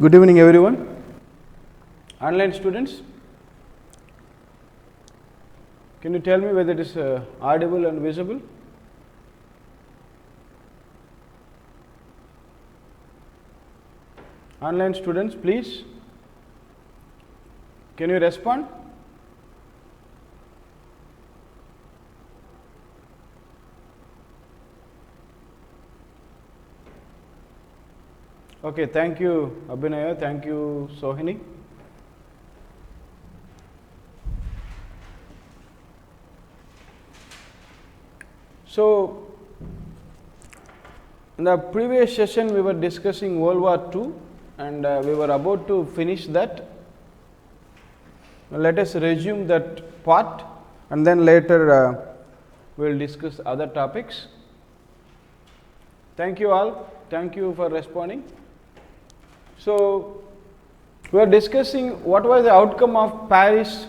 Good evening everyone. Online students, can you tell me whether it is audible and visible? Online students, please, can you respond? Okay, thank you Abhinaya, thank you Sohini. So, in the previous session we were discussing World War II and we were about to finish that. Let us resume that part and then later we will discuss other topics. Thank you all, thank you for responding. So, we are discussing what was the outcome of Paris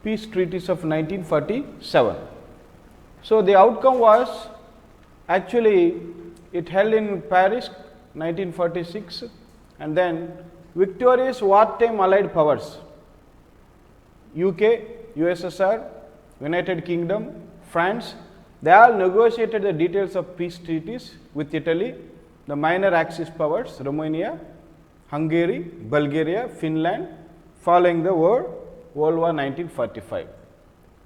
Peace Treaties of 1947. So, the outcome was actually it held in Paris 1946 and then victorious wartime allied powers UK, USSR, United Kingdom, France, they all negotiated the details of peace treaties with Italy, the minor Axis powers, Romania, Hungary, Bulgaria, Finland, following the World War 1945.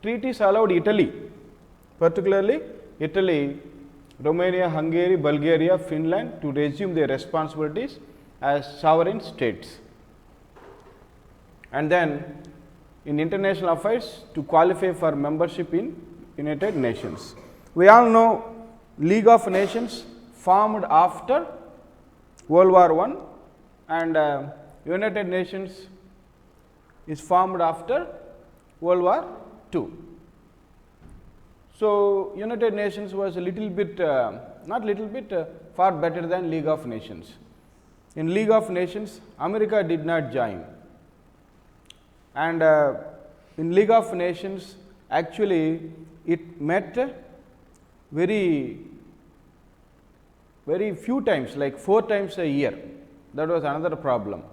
Treaties allowed Italy, particularly Italy, Romania, Hungary, Bulgaria, Finland to resume their responsibilities as sovereign states. And then in international affairs to qualify for membership in United Nations. We all know League of Nations formed after World War I and United Nations is formed after World War II. So, United Nations was a little bit, not little bit, far better than League of Nations. In League of Nations, America did not join. And in League of Nations, actually it met very few times, like 4 times a year. That was another problem.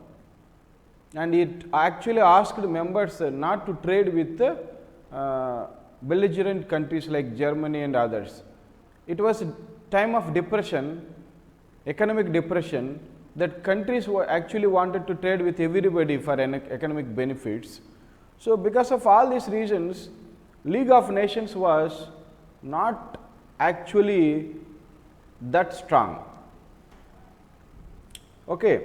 And it actually asked members not to trade with belligerent countries like Germany and others. It was a time of depression, economic depression, that countries actually wanted to trade with everybody for economic benefits. So, because of all these reasons, League of Nations was not actually that strong. Okay.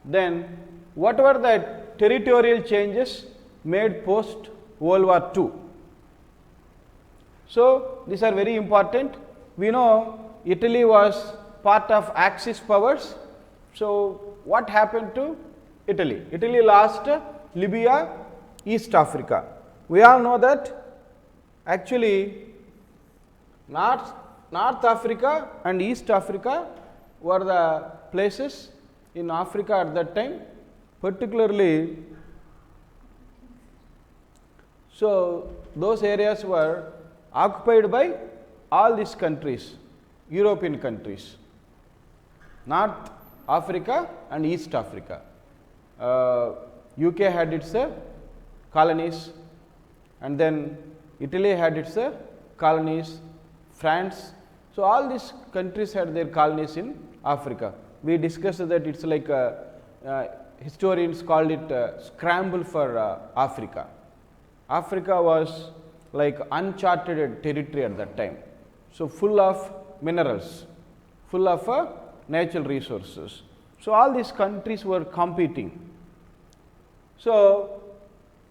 Then, what were the territorial changes made post World War II? So, these are very important. We know Italy was part of Axis powers. So, what happened to Italy? Italy lost Libya, East Africa. We all know that actually North Africa and East Africa were the places in Africa at that time, particularly. So, those areas were occupied by all these countries, European countries, North Africa and East Africa. UK had its colonies and then Italy had its colonies, France. So, all these countries had their colonies in Africa. We discussed that it is like historians called it scramble for Africa. Africa was like uncharted territory at that time. So, full of minerals, full of natural resources. So, all these countries were competing. So,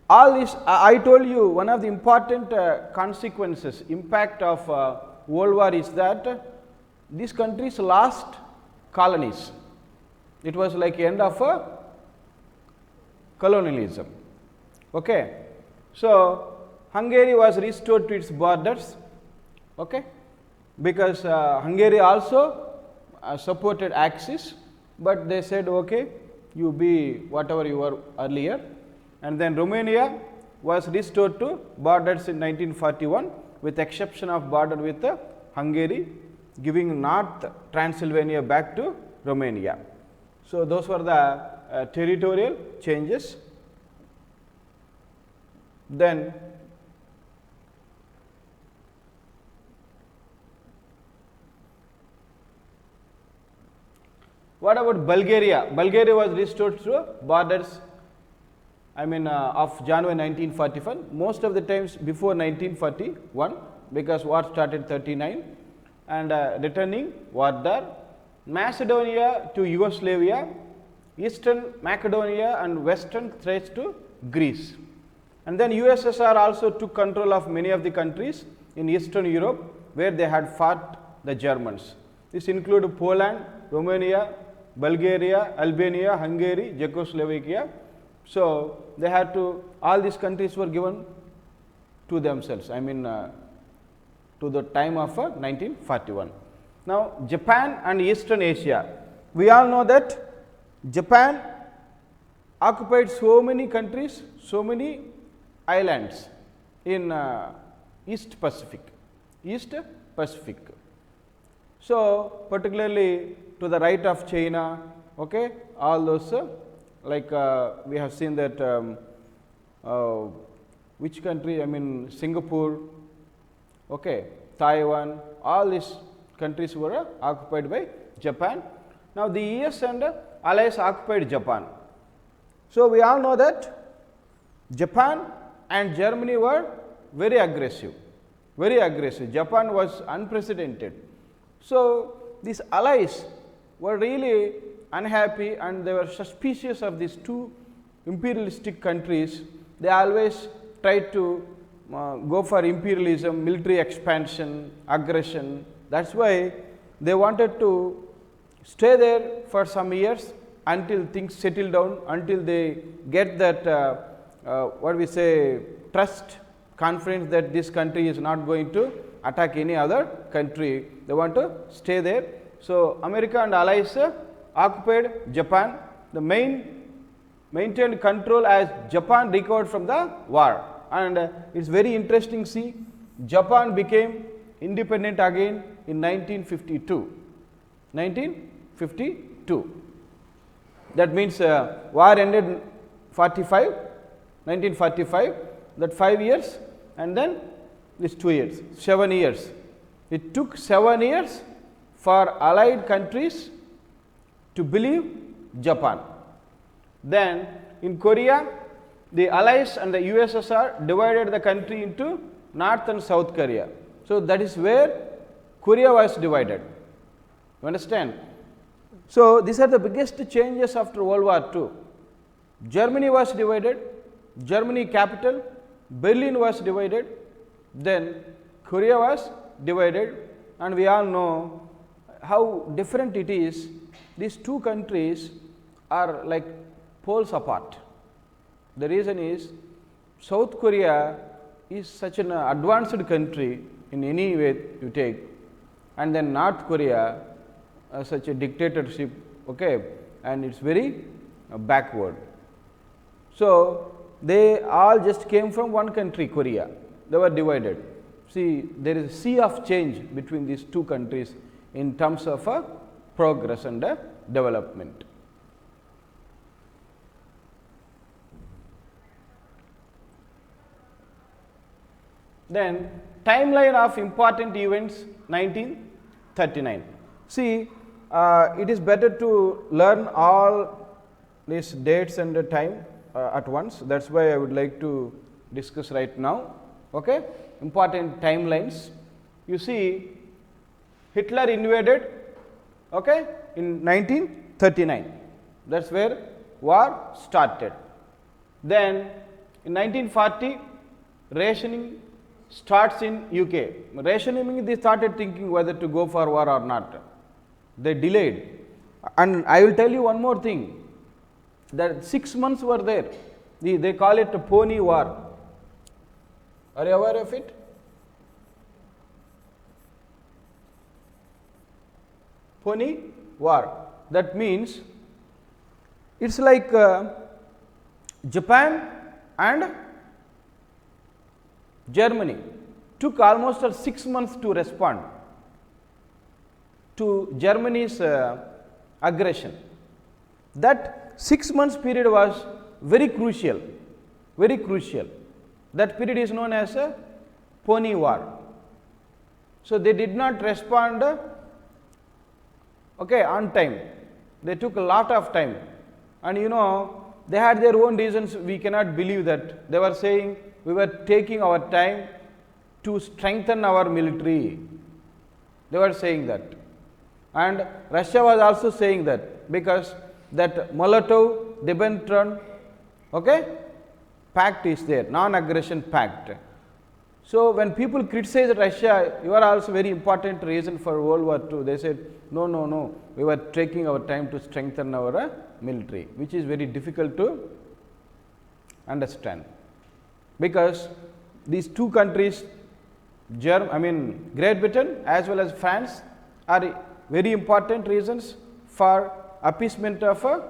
all this I told you one of the important consequences, impact of World War is that these countries lost colonies. It was like end of colonialism. Okay. So, Hungary was restored to its borders, okay, because Hungary also supported Axis, but they said okay, you be whatever you were earlier. And then Romania was restored to borders in 1941 with exception of border with Hungary giving North Transylvania back to Romania. So, those were the territorial changes. Then what about Bulgaria? Bulgaria was restored through borders of January 1941, most of the times before 1941, because war started 39, and returning war there. Macedonia to Yugoslavia, Eastern Macedonia and Western Thrace to Greece. And then USSR also took control of many of the countries in Eastern Europe where they had fought the Germans. This included Poland, Romania, Bulgaria, Albania, Hungary, Czechoslovakia. So, they had to, all these countries were given to themselves, to the time of 1941. Now, Japan and Eastern Asia, we all know that Japan occupied so many countries, so many islands in East Pacific. So, particularly to the right of China, okay, all those we have seen that which country, Singapore, okay, Taiwan, all these countries were occupied by Japan. Now, the US and allies occupied Japan. So, we all know that Japan and Germany were very aggressive. Japan was unprecedented. So, these allies were really unhappy and they were suspicious of these two imperialistic countries. They always tried to go for imperialism, military expansion, aggression. That is why they wanted to stay there for some years until things settle down, until they get that trust, confidence that this country is not going to attack any other country. They want to stay there. So, America and allies occupied Japan. The maintained control as Japan recovered from the war. And it is very interesting, see, Japan became independent again in 1952. That means war ended 1945, that 5 years, and then this 2 years, 7 years. It took 7 years for allied countries to believe Japan. Then in Korea, the allies and the USSR divided the country into North and South Korea. So, that is where Korea was divided. You understand? So, these are the biggest changes after World War II. Germany was divided, Germany capital, Berlin was divided, then Korea was divided, and we all know how different it is. These two countries are like poles apart. The reason is South Korea is such an advanced country in any way you take, and then North Korea such a dictatorship, okay, and it is very backward. So, they all just came from one country, Korea. They were divided. See, there is a sea of change between these two countries in terms of progress and development. Then timeline of important events 1939. See, it is better to learn all these dates and the time at once. That is why I would like to discuss right now. Okay? Important timelines. You see, Hitler invaded, okay, in 1939. That is where war started. Then in 1940, rationing starts in UK. Rationing, they started thinking whether to go for war or not. They delayed. And I will tell you one more thing, that 6 months were there. They call it a pony war. Are you aware of it? Pony war. That means it's like Japan and Germany took almost 6 months to respond. to Germany's aggression. That 6 months period was very crucial, very crucial. That period is known as a Pony War. So, they did not respond on time. They took a lot of time, and they had their own reasons. We cannot believe that. They were saying we were taking our time to strengthen our military. They were saying that, and Russia was also saying that, because that Molotov-Ribbentrop pact is there, non-aggression pact. So, when people criticize Russia, you are also very important reason for World War II. They said, no, we were taking our time to strengthen our military, which is very difficult to understand, because these two countries, Great Britain as well as France, are very important reasons for appeasement of a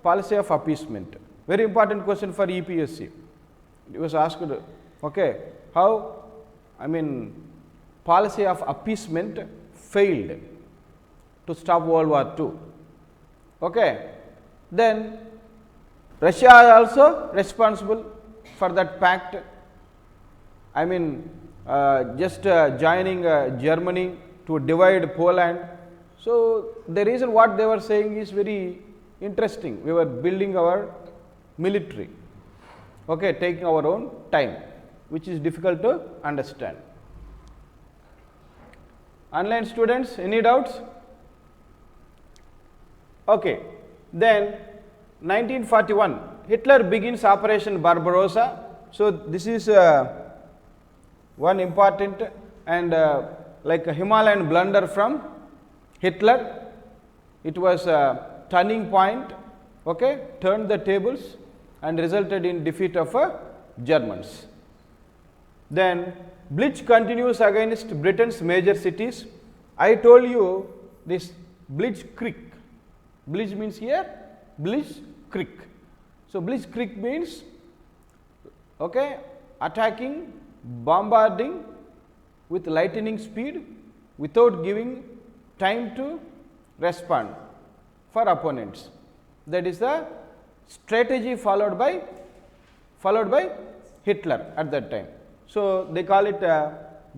policy of appeasement. Very important question for EPSC. It was asked, how policy of appeasement failed to stop World War II. Then Russia is also responsible for that pact. Just joining Germany to divide Poland. So, the reason what they were saying is very interesting. We were building our military, taking our own time, which is difficult to understand. Online students, any doubts? Then 1941, Hitler begins Operation Barbarossa. So, this is one important and like a Himalayan blunder from Hitler. It was a turning point, turned the tables and resulted in defeat of Germans. Then Blitz continues against Britain's major cities. I told you this Blitzkrieg. Blitz means here Blitzkrieg. So, Blitzkrieg means attacking, bombarding with lightning speed without giving time to respond for opponents. That is the strategy followed by Hitler at that time. So, they call it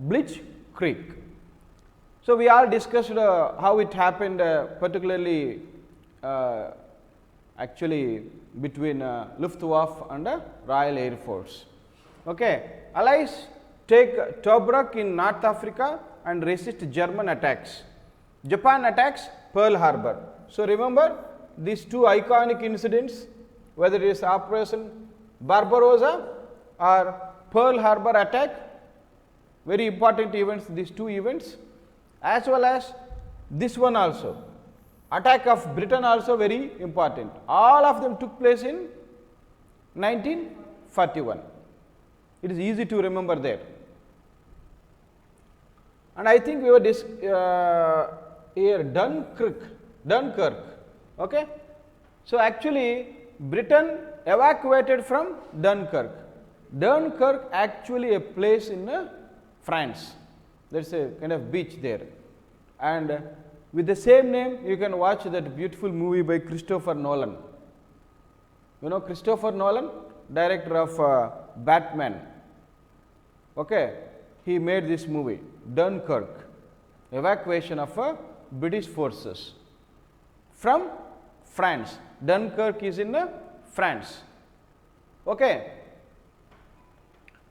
Blitzkrieg. So, we all discussed how it happened, particularly actually between Luftwaffe and Royal Air Force. Allies take Tobruk in North Africa and resist German attacks. Japan attacks Pearl Harbor. So, remember these two iconic incidents, whether it is Operation Barbarossa or Pearl Harbor attack, very important events, these two events, as well as this one also, attack of Britain also very important. All of them took place in 1941. It is easy to remember there. And I think we were here Dunkirk. So, actually Britain evacuated from Dunkirk. Dunkirk actually a place in France. There is a kind of beach there, and with the same name you can watch that beautiful movie by Christopher Nolan. You know Christopher Nolan, director of Batman. He made this movie Dunkirk, evacuation of British forces from France. Dunkirk is in France.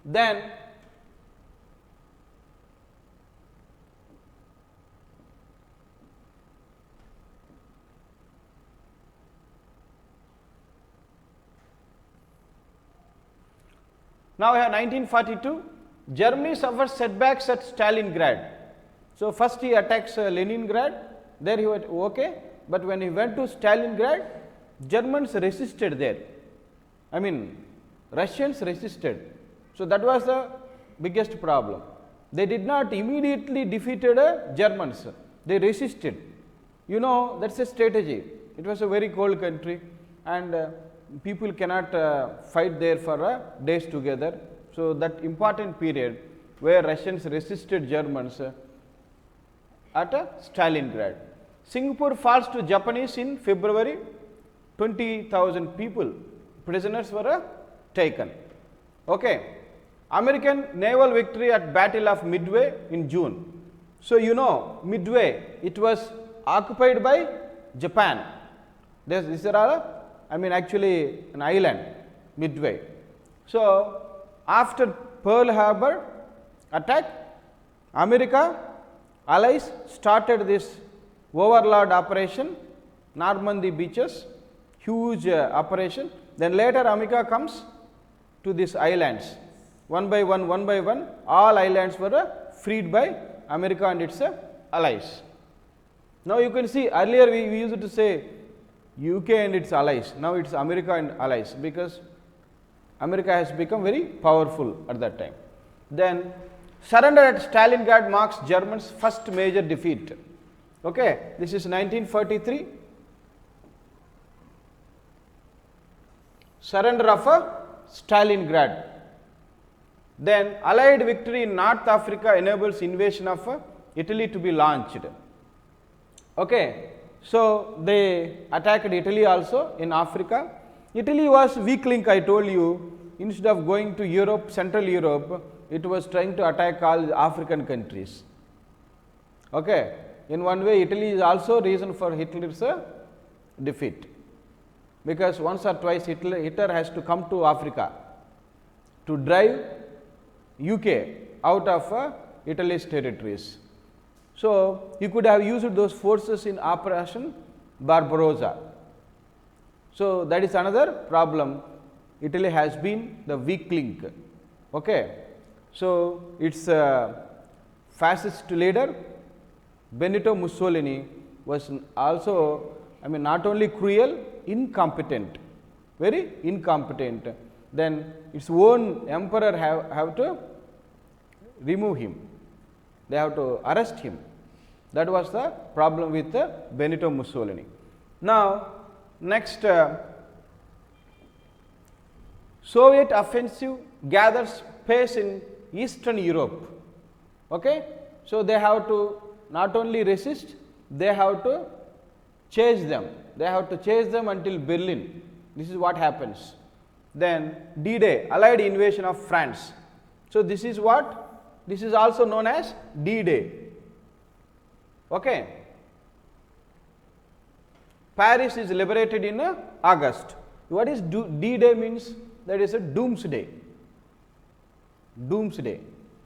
Then now we have 1942, Germany suffers setbacks at Stalingrad. So, first he attacks Leningrad, there he was but when he went to Stalingrad, Germans resisted there. Russians resisted. So, that was the biggest problem. They did not immediately defeated Germans, they resisted. That is a strategy. It was a very cold country, and people cannot fight there for days together. So, that important period where Russians resisted Germans, at Stalingrad. Singapore falls to Japanese in February. 20,000 people, prisoners were taken. Okay. American naval victory at Battle of Midway in June. So, you know, Midway, it was occupied by Japan. These are all, actually an island, Midway. So, after Pearl Harbor attack, America, allies started this overlord operation, Normandy beaches, huge operation. Then later America comes to these islands. One by one, all islands were freed by America and its allies. Now you can see earlier we used to say UK and its allies. Now it is America and allies, because America has become very powerful at that time. Then surrender at Stalingrad marks Germans' first major defeat. Okay, this is 1943. Surrender of Stalingrad. Then Allied victory in North Africa enables invasion of Italy to be launched. Okay, so they attacked Italy also in Africa. Italy was weak link, I told you. Instead of going to Europe, Central Europe, it was trying to attack all African countries. Okay, in one way Italy is also reason for Hitler's defeat, because once or twice Hitler has to come to Africa to drive UK out of Italy's territories. So, he could have used those forces in Operation Barbarossa. So, that is another problem. Italy has been the weak link. Okay. So, its fascist leader Benito Mussolini was also, not only cruel, incompetent, very incompetent. Then its own emperor have to remove him, they have to arrest him. That was the problem with Benito Mussolini. Now, next, Soviet offensive gathers pace in Eastern Europe. Okay? So, they have to not only resist, they have to chase them. They have to chase them until Berlin. This is what happens. Then D-Day, Allied invasion of France. So, this is what? This is also known as D-Day. Okay. Paris is liberated in August. What is D-Day means? That is a doomsday. Doomsday.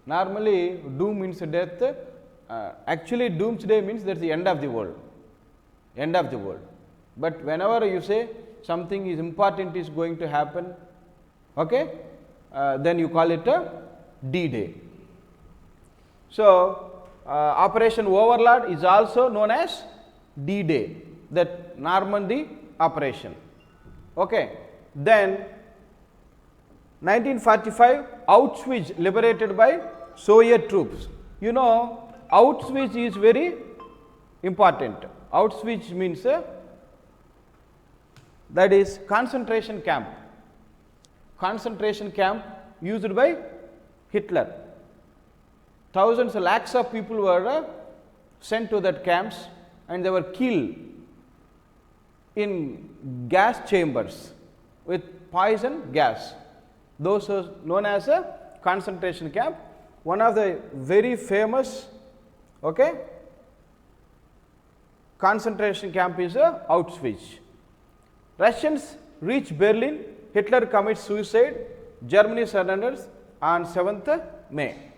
Normally, doom means death. Actually, doomsday means that is the end of the world. End of the world. But whenever you say something is important is going to happen, okay, then you call it a D-Day. So, Operation Overlord is also known as D-Day, that Normandy operation. Okay. Then 1945, Auschwitz liberated by Soviet troops. You know, Auschwitz is very important. Auschwitz means that is concentration camp. Concentration camp used by Hitler. Thousands, lakhs of people were sent to that camps and they were killed in gas chambers with poison gas. Those are known as a concentration camp. One of the very famous, okay, concentration camp is Auschwitz. Russians reach Berlin, Hitler commits suicide, Germany surrenders on 7th May.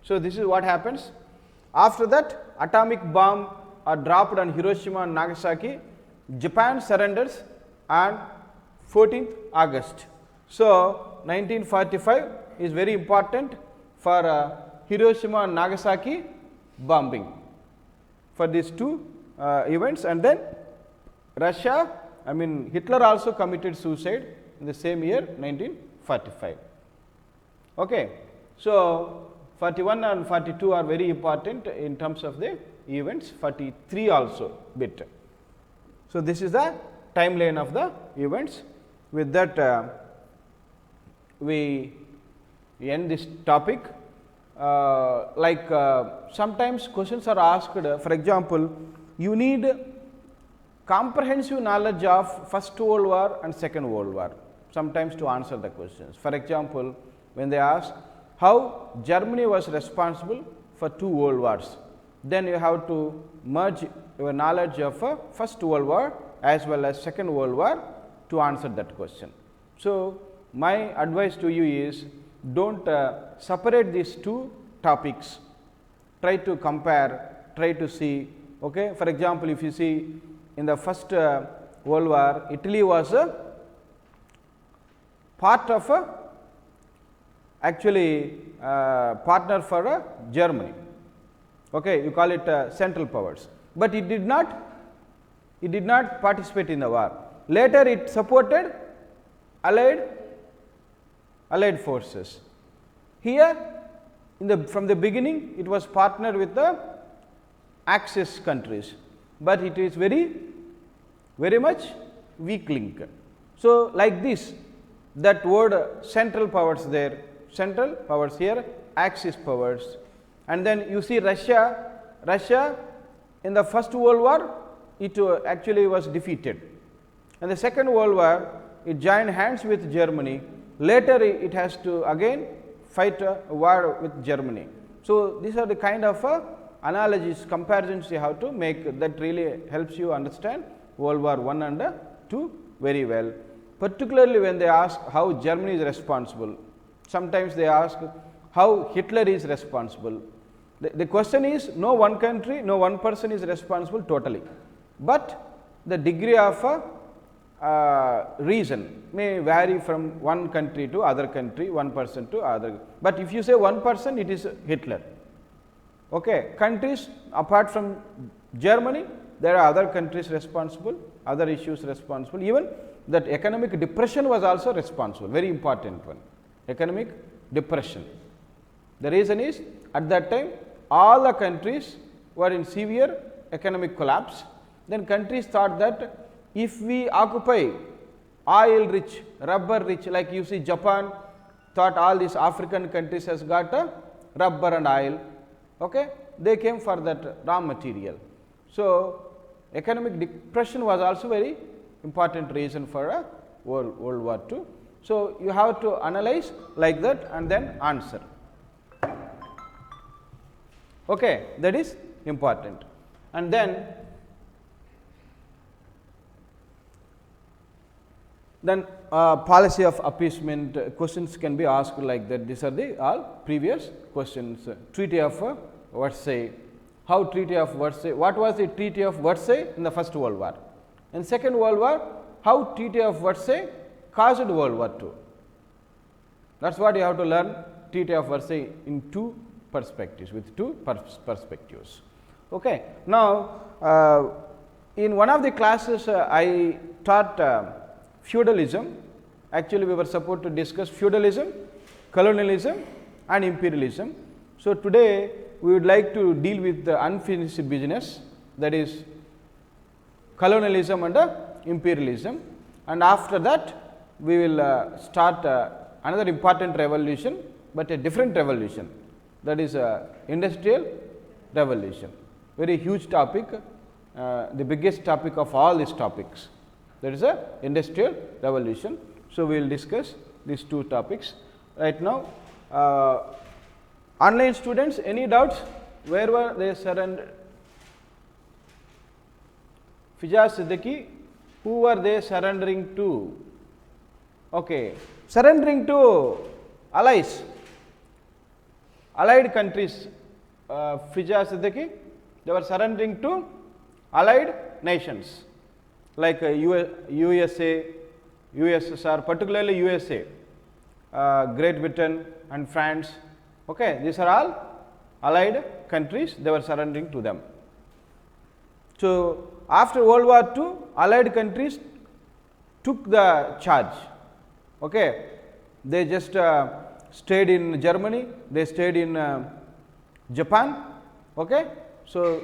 So, this is what happens. After that, atomic bomb are dropped on Hiroshima and Nagasaki. Japan surrenders on 14th August. So, 1945 is very important for Hiroshima and Nagasaki bombing, for these two events. And then Russia, Hitler also committed suicide in the same year 1945. Okay. So, 41 and 42 are very important in terms of the events, 43 also bit. So, this is the timeline of the events. With that, we end this topic. sometimes questions are asked, for example, you need comprehensive knowledge of First World War and Second World War sometimes to answer the questions. For example, when they ask how Germany was responsible for 2 world wars, then you have to merge your knowledge of First World War as well as Second World War to answer that question. So, my advice to you is, don't separate these 2 topics, try to compare, try to see. Okay. For example, if you see in the First World War, Italy was a part of actually partner for Germany. Okay, you call it Central Powers, but it did not participate in the war. Later it supported allied forces. Here from the beginning it was partnered with the Axis countries, but it is very much weak link. So, like this, that word Central Powers there, Central Powers here, Axis powers, and then you see Russia in the First World War it actually was defeated, and the Second World War it joined hands with Germany. Later it has to again fight a war with Germany. So, these are the kind of analogies, comparisons you have to make, that really helps you understand World War I and II very well. Particularly when they ask how Germany is responsible, sometimes they ask how Hitler is responsible. The question is, no one country, no one person is responsible totally, but the degree of reason may vary from one country to other country, one person to other. But if you say one person, it is Hitler. Okay. Countries apart from Germany, there are other countries responsible, other issues responsible. Even that economic depression was also responsible, very important one, economic depression. The reason is, at that time all the countries were in severe economic collapse. Then countries thought that if we occupy oil rich, rubber rich, like you see Japan thought all these African countries has got a rubber and oil, okay, they came for that raw material. So, economic depression was also very important reason for a World War II. So, you have to analyze like that and then answer. Okay, that is important. And then policy of appeasement questions can be asked like that. These are the all previous questions. Treaty of Versailles. How Treaty of Versailles? What was the Treaty of Versailles in the First World War? In Second World War, how Treaty of Versailles caused World War II? That is what you have to learn, Treaty of Versailles in 2 perspectives, with 2 perspectives. Okay. Now, in one of the classes I taught feudalism. Actually, we were supposed to discuss feudalism, colonialism and imperialism. So, today we would like to deal with the unfinished business, that is colonialism and imperialism, and after that we will start another important revolution, but a different revolution, that is industrial revolution. Very huge topic, the biggest topic of all these topics, that is a industrial revolution. So, we will discuss these 2 topics right now. Online students, any doubts? Where were they surrendered? Fijaz Siddiqui, who were they surrendering to? Okay, surrendering to allies, allied countries. Fijaz Siddiqui, they were surrendering to allied nations like USA, USSR, particularly USA, Great Britain and France. Okay, these are all allied countries, they were surrendering to them. So, after World War II, allied countries took the charge. Okay, they just stayed in Germany, they stayed in Japan. Okay, so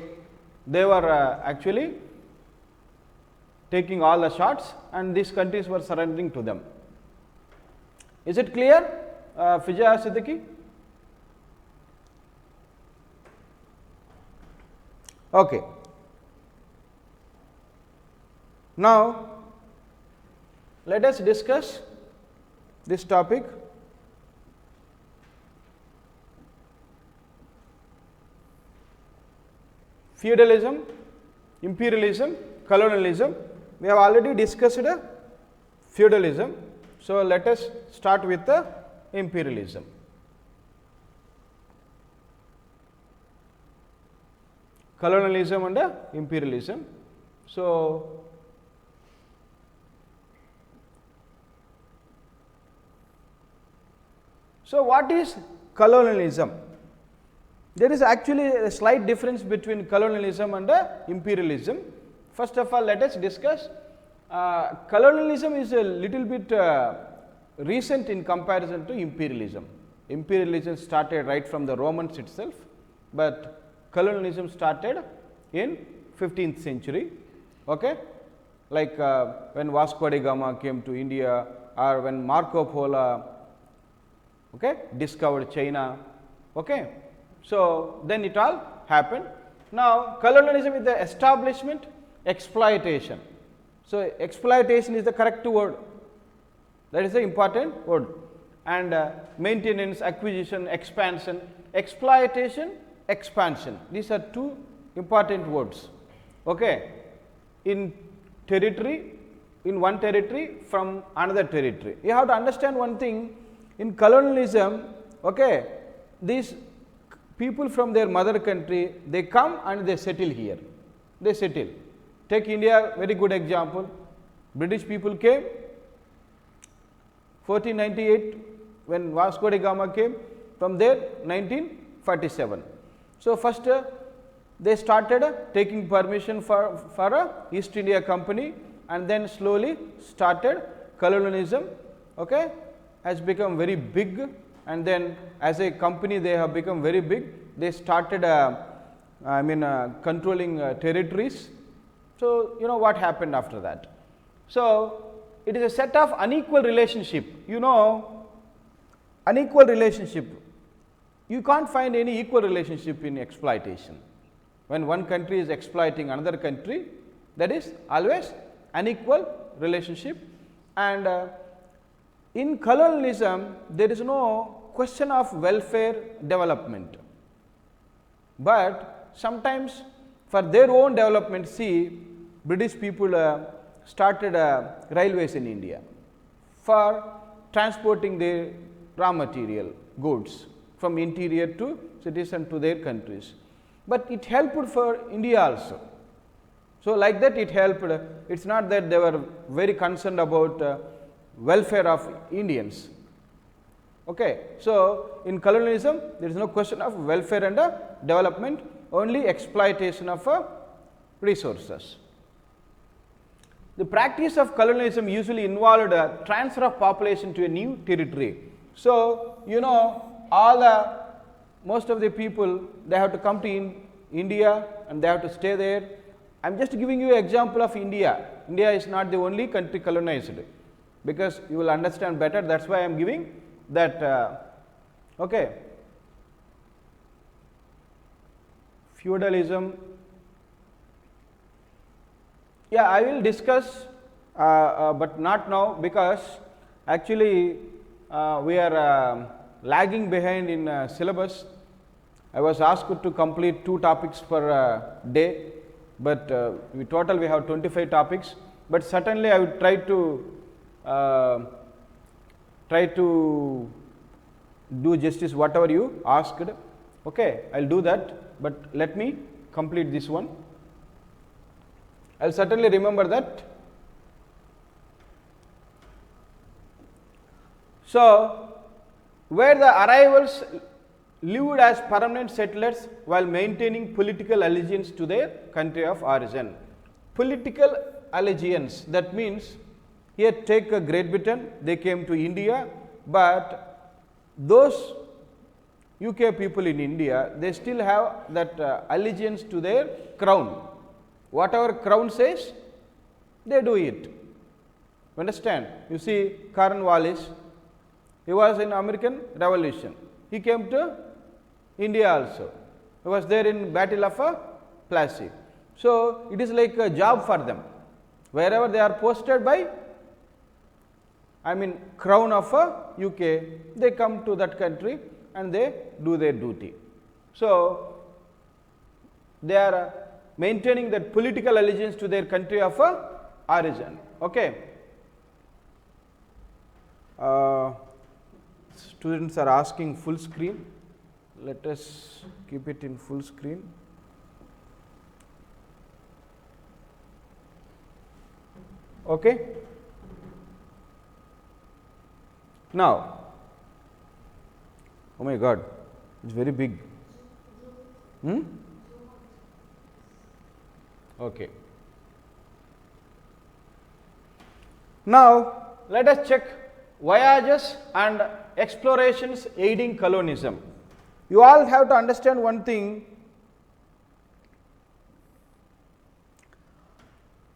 they were actually taking all the shots and these countries were surrendering to them. Is it clear, Fijaz Siddiqui? Okay. Now, let us discuss this topic. Feudalism, imperialism, colonialism. We have already discussed feudalism. So, let us start with the imperialism. Colonialism and imperialism. So, what is colonialism? There is actually a slight difference between colonialism and imperialism. First of all, let us discuss colonialism is a little bit recent in comparison to imperialism. Imperialism started right from the Romans itself, but colonialism started in 15th century. Okay? Like when Vasco da Gama came to India, or when Marco Polo discovered China. Okay? So, then it all happened. Now, colonialism is the establishment, exploitation. So, exploitation is the correct word, that is the important word, and maintenance, acquisition, expansion, exploitation, expansion. These are two important words. Okay. In territory, in one territory from another territory. You have to understand one thing, in colonialism, okay, these people from their mother country, they come and they settle here, they settle. Take India, very good example. British people came 1498 when Vasco da Gama came, from there 1947. So, first they started taking permission for a East India Company, and then slowly started colonialism, okay, has become very big, and then as a company they have become very big. They started controlling territories. So, you know what happened after that. So, it is a set of unequal relationship, you know, unequal relationship. You can't find any equal relationship in exploitation. When one country is exploiting another country, that is always unequal relationship. And in colonialism, there is no question of welfare development, but sometimes for their own development, see, British people started railways in India for transporting their raw material goods from interior to cities and to their countries, but it helped for India also. So, like that it helped. It is not that they were very concerned about welfare of Indians. Okay. So, in colonialism there is no question of welfare and development, only exploitation of resources. The practice of colonialism usually involved a transfer of population to a new territory. So, you know, most of the people, they have to come to India and they have to stay there. I am just giving you an example of India. India is not the only country colonized, because you will understand better, that is why I am giving that. Okay. Feudalism. Yeah, I will discuss, but not now, because actually we are lagging behind in syllabus. I was asked to complete 2 topics per day, but in total we have 25 topics, but certainly I would try to do justice whatever you asked. Okay, I will do that, but let me complete this one. I will certainly remember that. So, where the arrivals lived as permanent settlers while maintaining political allegiance to their country of origin. Political allegiance, that means here take Great Britain, they came to India, but those UK people in India, they still have that allegiance to their crown. Whatever crown says, they do it. Understand? You see Cornwallis, he was in American Revolution. He came to India also. He was there in Battle of Plassey. So, it is like a job for them. Wherever they are posted by, I mean crown of UK, they come to that country and they do their duty. So, they are maintaining that political allegiance to their country of origin. Okay. Students are asking full screen. Let us keep it in full screen. Okay. Now, oh my God, it's very big. Okay. Now, let us check voyages and explorations aiding colonialism. You all have to understand one thing.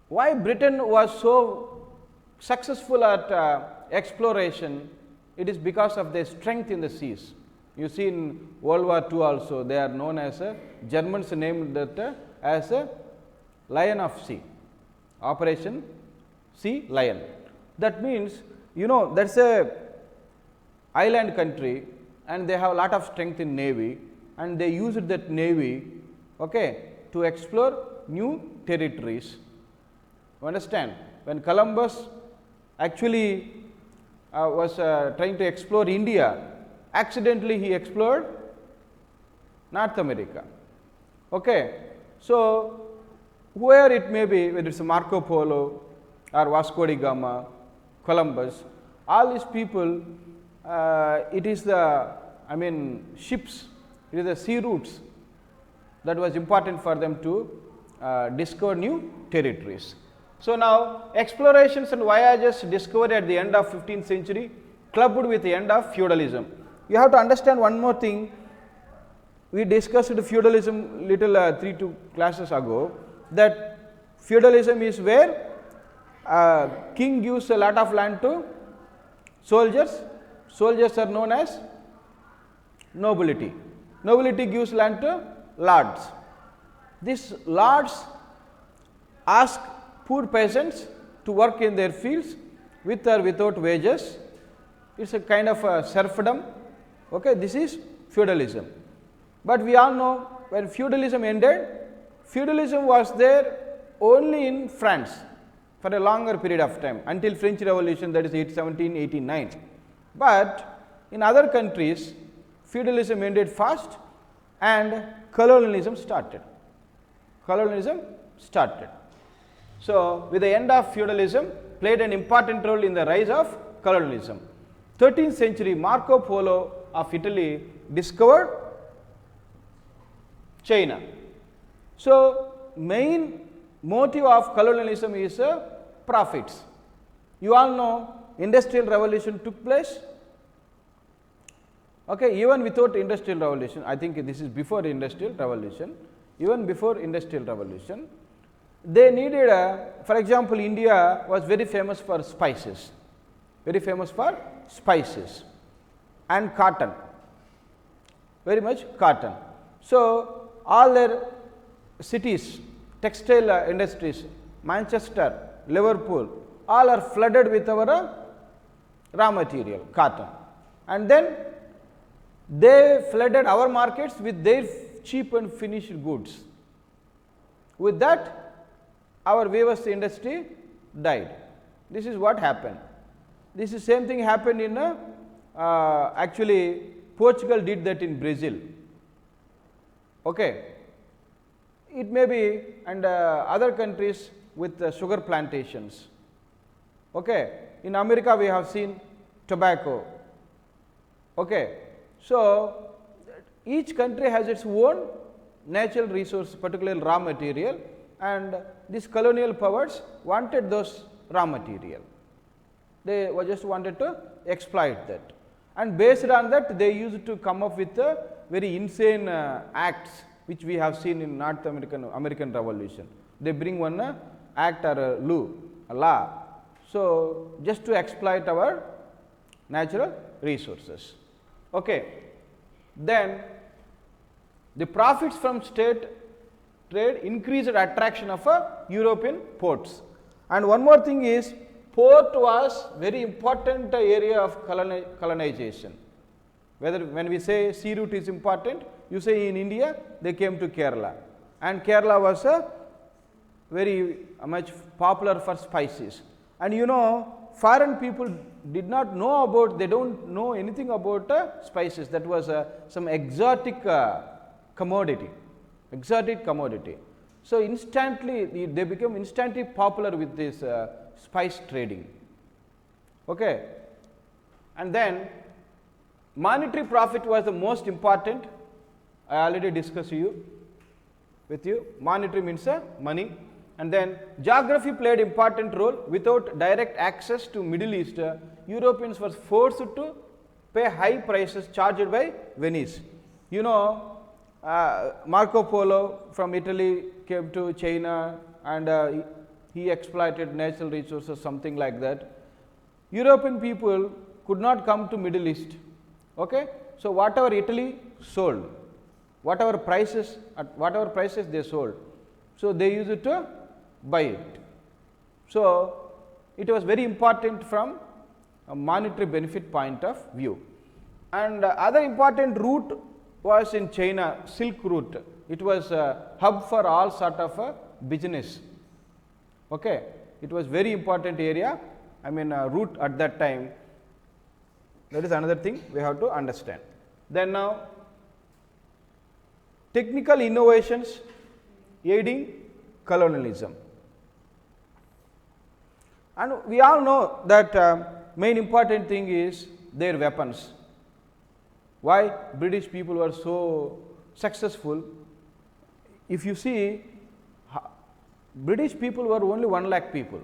Why Britain was so successful at exploration? It is because of their strength in the seas. You see in World War II also, they are known as Germans named that as a Lion of Sea, Operation Sea Lion. That means, you know, that is a island country and they have a lot of strength in navy and they used that navy, okay, to explore new territories. You understand? When Columbus actually was trying to explore India, accidentally he explored North America. Okay. So, whoever it may be, whether it is Marco Polo or Vasco da Gama, Columbus, all these people, it is the, I mean, ships, it is the sea routes that was important for them to discover new territories. So, now explorations and voyages discovered at the end of 15th century clubbed with the end of feudalism. You have to understand one more thing. We discussed feudalism little 3-2 classes ago, that feudalism is where king gives a lot of land to soldiers. Soldiers are known as nobility. Nobility gives land to lords. These lords ask poor peasants to work in their fields with or without wages. It is a kind of a serfdom. Okay, this is feudalism. But we all know when feudalism ended, feudalism was there only in France for a longer period of time until French Revolution, that is 1789. But in other countries, feudalism ended fast and colonialism started. Colonialism started. So, with the end of feudalism played an important role in the rise of colonialism. 13th century, Marco Polo of Italy discovered China. So, main motive of colonialism is profits. You all know industrial revolution took place. Okay, even without industrial revolution, I think this is before industrial revolution, even before industrial revolution, they needed for example, India was very famous for spices, and cotton, very much cotton. So, all their cities, textile industries, Manchester, Liverpool, all are flooded with our raw material, cotton, and then they flooded our markets with their cheap and finished goods. With that, our weavers industry died. This is what happened. This is same thing happened in actually Portugal did that in Brazil. Okay. It may be, and other countries with sugar plantations. Okay. In America we have seen tobacco. Okay. So, each country has its own natural resource, particularly raw material, and these colonial powers wanted those raw material. They just wanted to exploit that, and based on that they used to come up with very insane acts which we have seen in North American Revolution. They bring one act or a law, so just to exploit our natural resources. Okay. Then the profits from state trade increased attraction of European ports. And one more thing is, port was very important area of colonization. Whether when we say sea route is important, you say in India they came to Kerala, and Kerala was very much popular for spices. And you know, foreign people did not know about, they don't know anything about spices. That was some exotic commodity. So instantly they became instantly popular with this spice trading. Okay. And then monetary profit was the most important. I already discussed with you. Monetary means money. And then geography played important role. Without direct access to Middle East, Europeans were forced to pay high prices charged by Venice. You know, Marco Polo from Italy came to China, and he exploited natural resources, something like that. European people could not come to Middle East. Okay? So whatever Italy sold, whatever prices they sold, so they used it to buy it. So it was very important from a monetary benefit point of view. And other important route was in China, Silk Route. It was a hub for all sort of business. Okay, it was very important area. I mean route at that time. That is another thing we have to understand. Then now, technical innovations aiding colonialism. And we all know that main important thing is their weapons. Why British people were so successful? If you see, British people were only 1 lakh people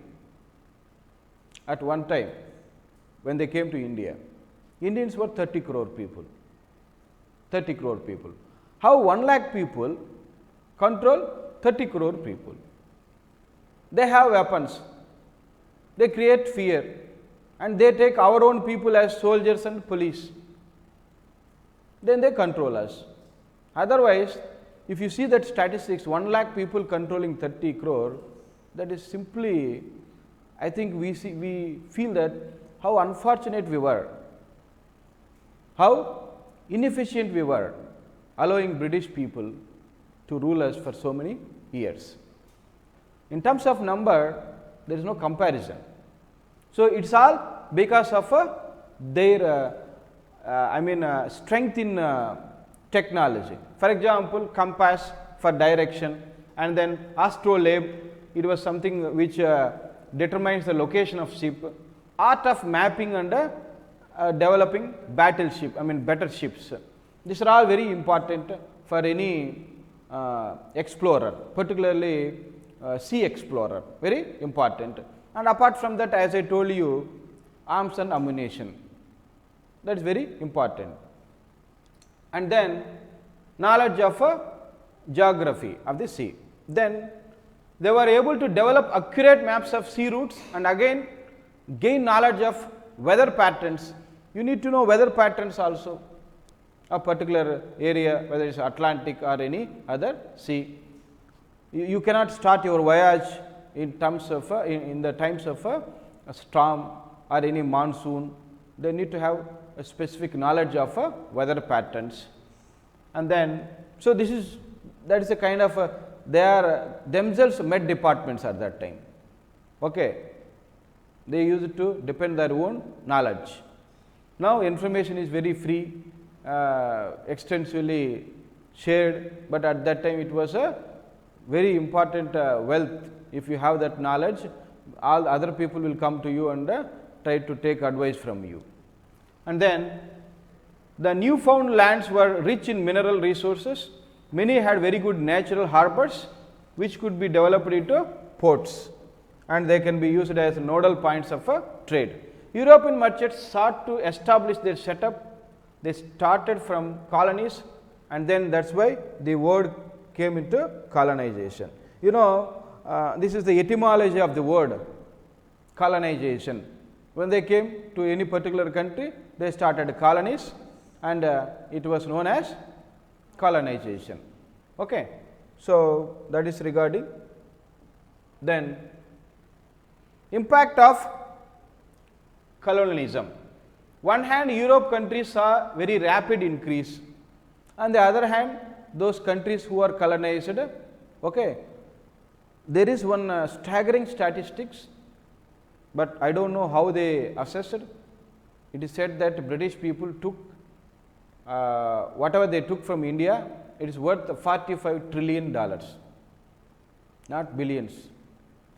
at one time when they came to India. Indians were 30 crore people. 30 crore people. How 1 lakh people control 30 crore people? They have weapons. They create fear, and they take our own people as soldiers and police. Then they control us. Otherwise, if you see that statistics, 1 lakh people controlling 30 crore, that is simply, I think we feel that how unfortunate we were, how inefficient we were, allowing British people to rule us for so many years. In terms of number, there is no comparison. So it's all because of their strength in technology. For example, compass for direction, and then astrolabe, it was something which determines the location of ship. Art of mapping and developing battleship, better ships. These are all very important for any explorer, particularly sea explorer, very important. And apart from that, as I told you, arms and ammunition, that is very important. And then knowledge of geography of the sea. Then they were able to develop accurate maps of sea routes, and again gain knowledge of weather patterns. You need to know weather patterns also, a particular area, whether it is Atlantic or any other sea. You cannot start your voyage in terms of in the times of a storm or any monsoon. They need to have a specific knowledge of weather patterns. And then, so that is a kind of they are themselves med departments at that time. Okay, they used to depend their own knowledge. Now information is very free, extensively shared, but at that time it was a very important wealth. If you have that knowledge, all other people will come to you and try to take advice from you. And then the newfound lands were rich in mineral resources. Many had very good natural harbors which could be developed into ports, and they can be used as nodal points of trade. European merchants sought to establish their setup. They started from colonies, and then that is why the word came into colonization. You know, this is the etymology of the word colonization. When they came to any particular country, they started colonies, and it was known as colonization. Okay. So, that is regarding. Then impact of colonialism. One hand, Europe countries saw very rapid increase. On the other hand, those countries who are colonized, okay, there is one staggering statistics, but I don't know how they assessed. It is said that British people took whatever they took from India, it is worth $45 trillion, not billions.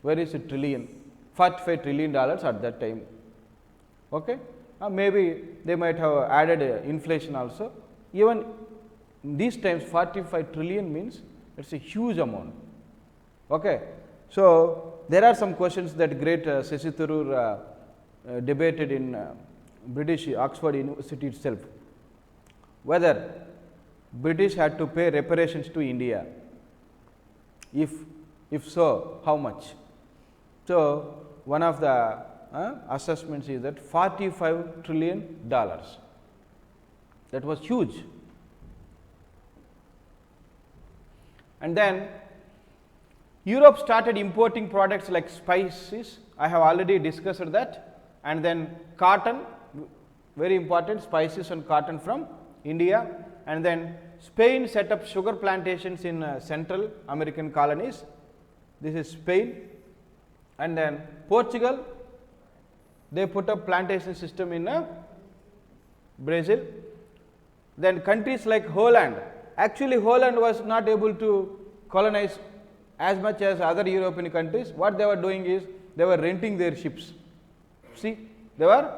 Where is a trillion? $45 trillion at that time. Okay? Maybe they might have added inflation also. Even in these times, 45 trillion means it's a huge amount. Okay? So, there are some questions that great Shashi Tharoor debated in British Oxford University itself, whether British had to pay reparations to India. If so, how much? So, one of the assessments is that $45 trillion. That was huge. And then Europe started importing products like spices. I have already discussed that. And then cotton, very important, spices and cotton from India. And then Spain set up sugar plantations in Central American colonies. This is Spain. And then Portugal, they put up plantation system in Brazil. Then countries like Holland, actually Holland was not able to colonize as much as other European countries. What they were doing is they were renting their ships. See, there were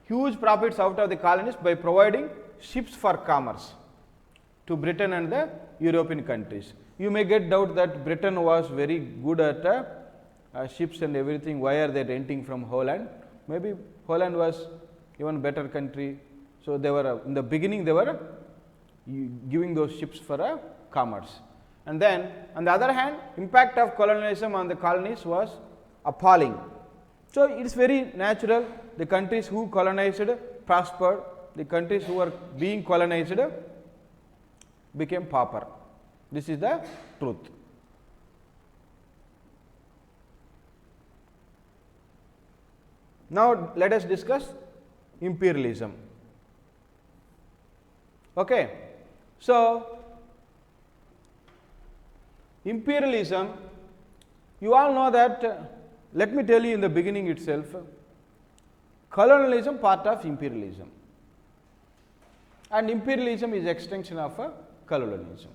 huge profits out of the colonies by providing ships for commerce to Britain and the European countries. You may get doubt that Britain was very good at ships and everything. Why are they renting from Holland? Maybe Holland was even better country. So, they were in the beginning they were giving those ships for commerce. And then on the other hand, impact of colonialism on the colonies was appalling. So, it is very natural, the countries who colonized prospered, the countries who were being colonized became pauper. This is the truth. Now, let us discuss imperialism. Okay. So, imperialism, you all know that, let me tell you in the beginning itself, colonialism part of imperialism, and imperialism is extension of colonialism.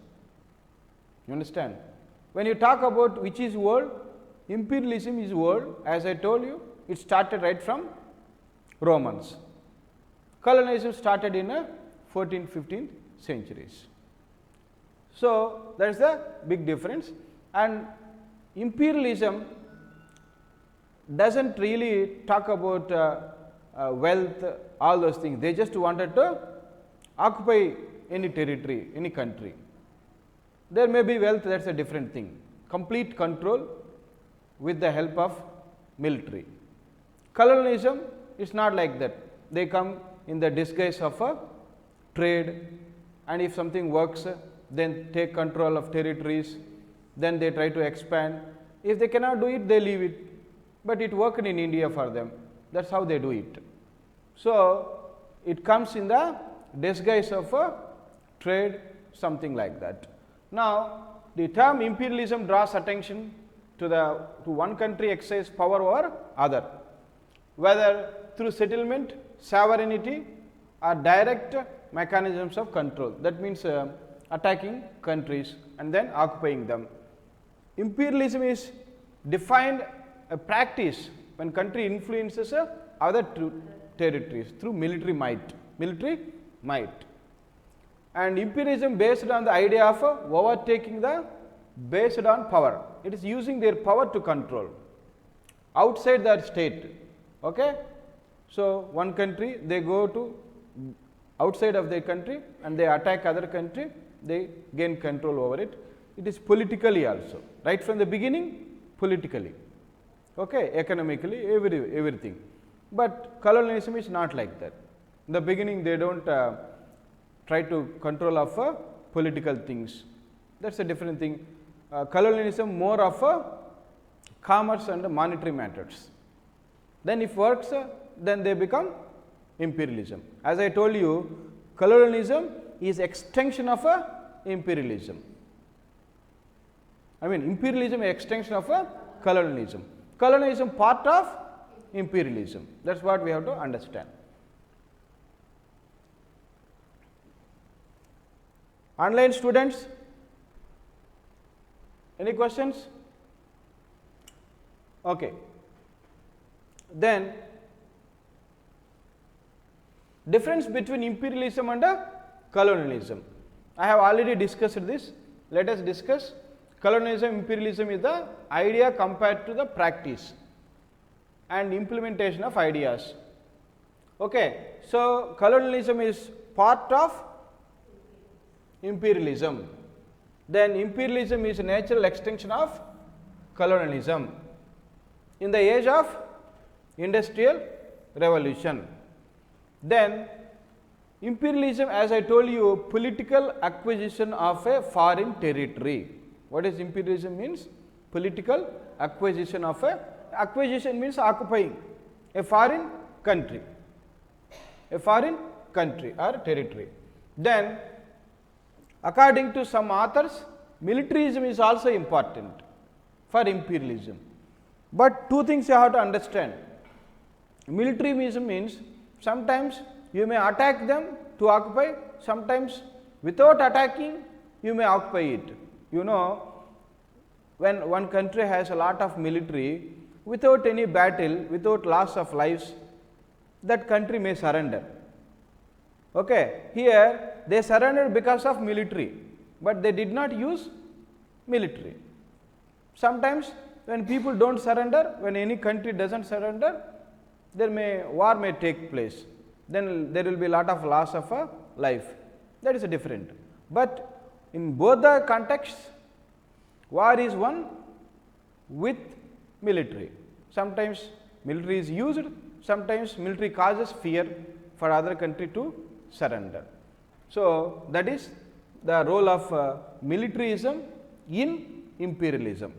You understand? When you talk about which is world, imperialism is world, as I told you, it started right from Romans. Colonialism started in 14th, 15th centuries. So, that is the big difference, and imperialism does not really talk about wealth, all those things. They just wanted to occupy any territory, any country. There may be wealth, that is a different thing. Complete control with the help of military. Colonialism is not like that. They come in the disguise of a trade, and if something works, then take control of territories, then they try to expand. If they cannot do it, they leave it, but it worked in India for them. That is how they do it. So, it comes in the disguise of a trade, something like that. Now, the term imperialism draws attention to one country exercise power over other, whether through settlement, sovereignty, or direct mechanisms of control. That means attacking countries and then occupying them. Imperialism is defined a practice when country influences other territories through military might. And imperialism based on the idea of overtaking based on power. It is using their power to control outside their state. Okay? So, one country, they go to outside of their country and they attack other country, they gain control over it. It is politically also, right from the beginning, politically, okay, economically, everything. But colonialism is not like that. In the beginning, they do not try to control of political things. that is a different thing. Colonialism more of a commerce and monetary matters. Then if works, then they become imperialism. As I told you, colonialism is extension of a imperialism. I mean imperialism is extension of a colonialism. Colonialism part of imperialism. That is what we have to understand. Online students, any questions? Okay. Then difference between imperialism and colonialism. I have already discussed this. Let us discuss colonialism. Imperialism is the idea compared to the practice and implementation of ideas. Okay. So colonialism is part of imperialism. Then imperialism is a natural extension of colonialism. In the age of industrial revolution, then imperialism, as I told you, political acquisition of a foreign territory. What is imperialism means? Political acquisition of a, acquisition means occupying a foreign country or territory. Then according to some authors, militarism is also important for imperialism. But two things you have to understand. Militarism means sometimes you may attack them to occupy, sometimes without attacking you may occupy it. You know, when one country has a lot of military, without any battle, without loss of lives, that country may surrender. Okay. Here they surrendered because of military, but they did not use military. Sometimes when people do not surrender, when any country does not surrender, war may take place, then there will be a lot of loss of a life. That is a different. But in both the contexts, war is won with military. Sometimes military is used, sometimes military causes fear for other country to surrender. So that is the role of militarism in imperialism.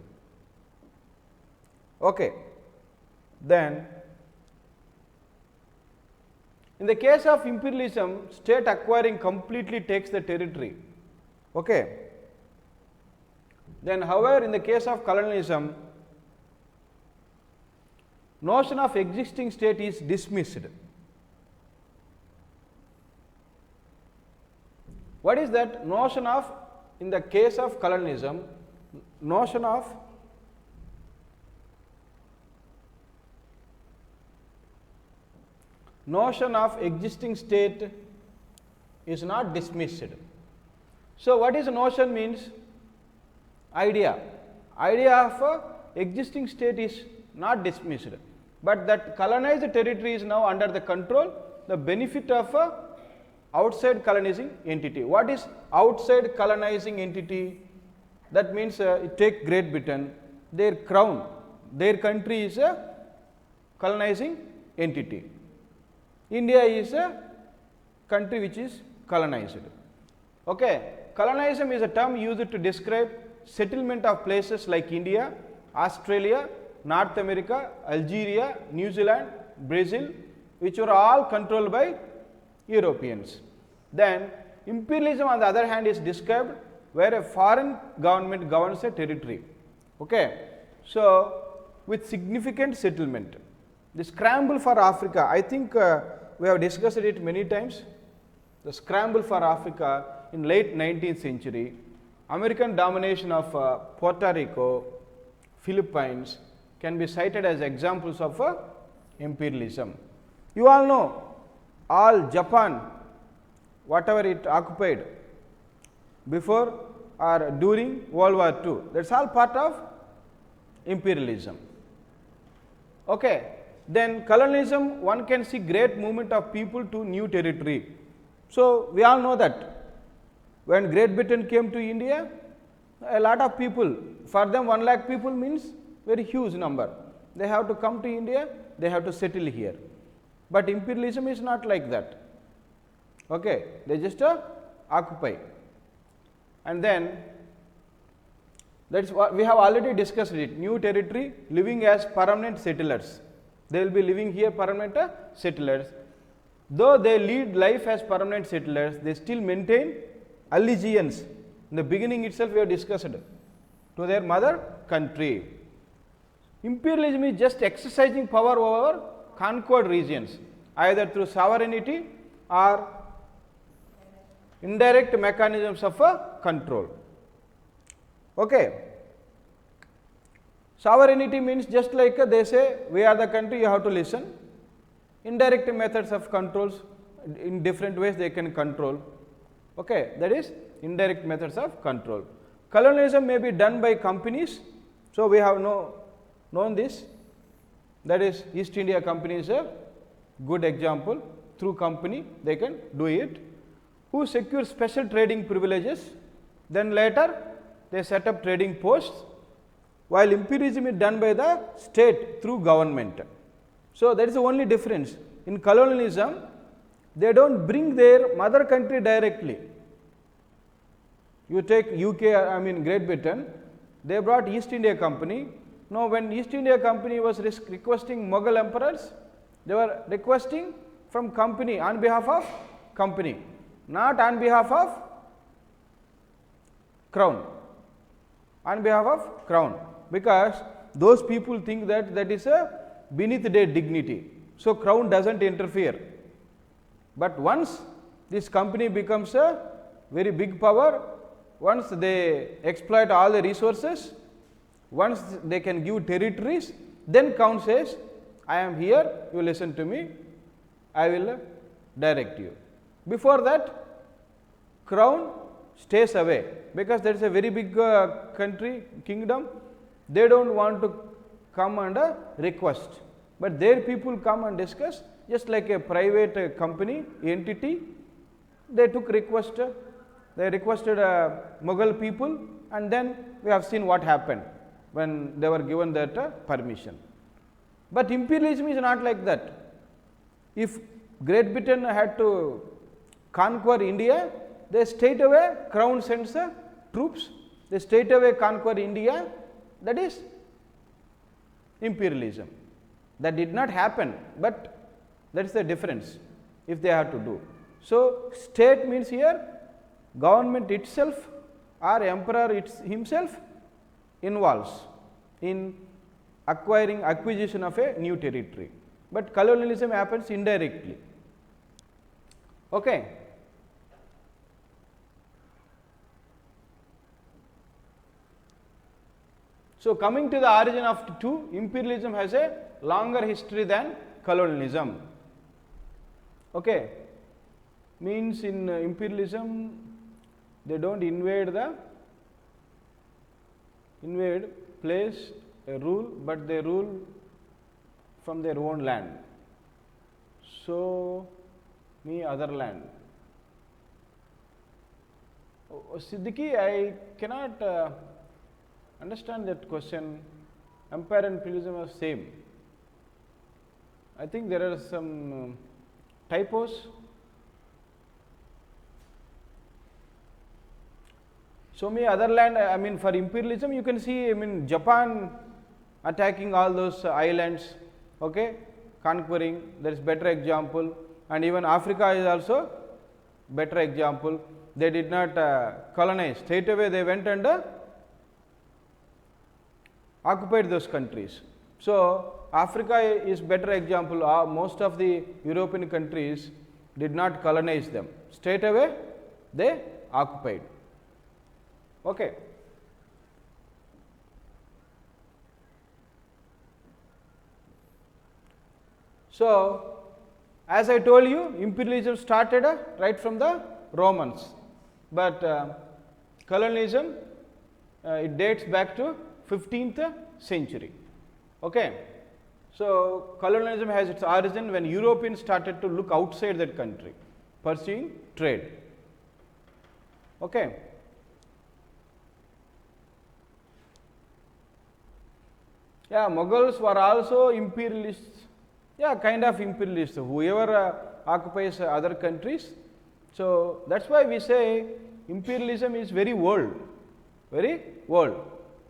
Okay. Then in the case of imperialism, state acquiring completely takes the territory. Okay. Then however, in the case of colonialism, notion of existing state is dismissed. What is that notion of, in the case of colonialism, notion of existing state is not dismissed. So what is notion means? Idea of existing state is not dismissed, but that colonized territory is now under the control, the benefit of outside colonizing entity. What is outside colonizing entity? That means take Great Britain, their crown, their country is a colonizing entity. India is a country which is colonized. Okay. Colonization is a term used to describe settlement of places like India, Australia, North America, Algeria, New Zealand, Brazil, which were all controlled by Europeans. Then imperialism on the other hand is described where a foreign government governs a territory. Okay. So with significant settlement. The scramble for Africa, I think we have discussed it many times. The scramble for Africa in late 19th century, American domination of Puerto Rico, Philippines can be cited as examples of imperialism. You all know, all Japan, whatever it occupied before or during World War II, that is all part of imperialism. Okay. Then colonialism, one can see great movement of people to new territory. So we all know that when Great Britain came to India, a lot of people, for them 1 lakh people means very huge number. They have to come to India, they have to settle here. But imperialism is not like that. Okay. They just occupy. And then That is what we have already discussed it. New territory living as permanent settlers. They will be living here permanent settlers. Though they lead life as permanent settlers, they still maintain allegiance. In the beginning itself we have discussed to their mother country. Imperialism is just exercising power over conquered regions, either through sovereignty or indirect mechanisms of control. Okay. Sovereignty means just like they say, we are the country, you have to listen. Indirect methods of controls, in different ways they can control. Okay, that is indirect methods of control. Colonialism may be done by companies. So, we have known this, that is East India Company is a good example. Through company they can do it, who secure special trading privileges, then later they set up trading posts, while imperialism is done by the state through government. So, that is the only difference. In colonialism, they do not bring their mother country directly. You take UK, I mean Great Britain, they brought East India Company. Now, when East India Company was requesting Mughal emperors, they were requesting from company on behalf of company, not on behalf of crown, on behalf of crown, because those people think that that is a beneath their dignity. So, crown does not interfere, but once this company becomes a very big power, once they exploit all the resources, once they can give territories, then crown says, I am here, you listen to me, I will direct you. Before that, crown stays away, because there is a very big country, kingdom, they do not want to come and request, but their people come and discuss, just like a private company entity, they took request, they requested Mughal people, and then we have seen what happened when they were given that permission. But imperialism is not like that. If Great Britain had to conquer India, they straight away crown sends troops, they straight away conquer India, that is imperialism. That did not happen, but that is the difference if they have to do. So, state means here government itself or emperor himself involves in acquisition of a new territory, but colonialism happens indirectly. Okay. So, coming to the origin of the two, imperialism has a longer history than colonialism. Okay. Means in imperialism, they do not invade place, a rule, but they rule from their own land. So, other land. Siddiqui, I cannot understand that question. Empire and imperialism are same. I think there are some typos. So many other land, I mean for imperialism you can see, I mean Japan attacking all those islands, okay, conquering, that is better example, and even Africa is also better example. They did not colonize, straight away they went and occupied those countries. So, Africa is better example, most of the European countries did not colonize them, straight away they occupied. Okay. So, as I told you, imperialism started right from the Romans, but colonialism it dates back to 15th century. Okay. So, colonialism has its origin when Europeans started to look outside that country, pursuing trade. Okay. Yeah, Mughals were also imperialists, yeah, kind of imperialists, whoever occupies other countries. So, that is why we say imperialism is very old,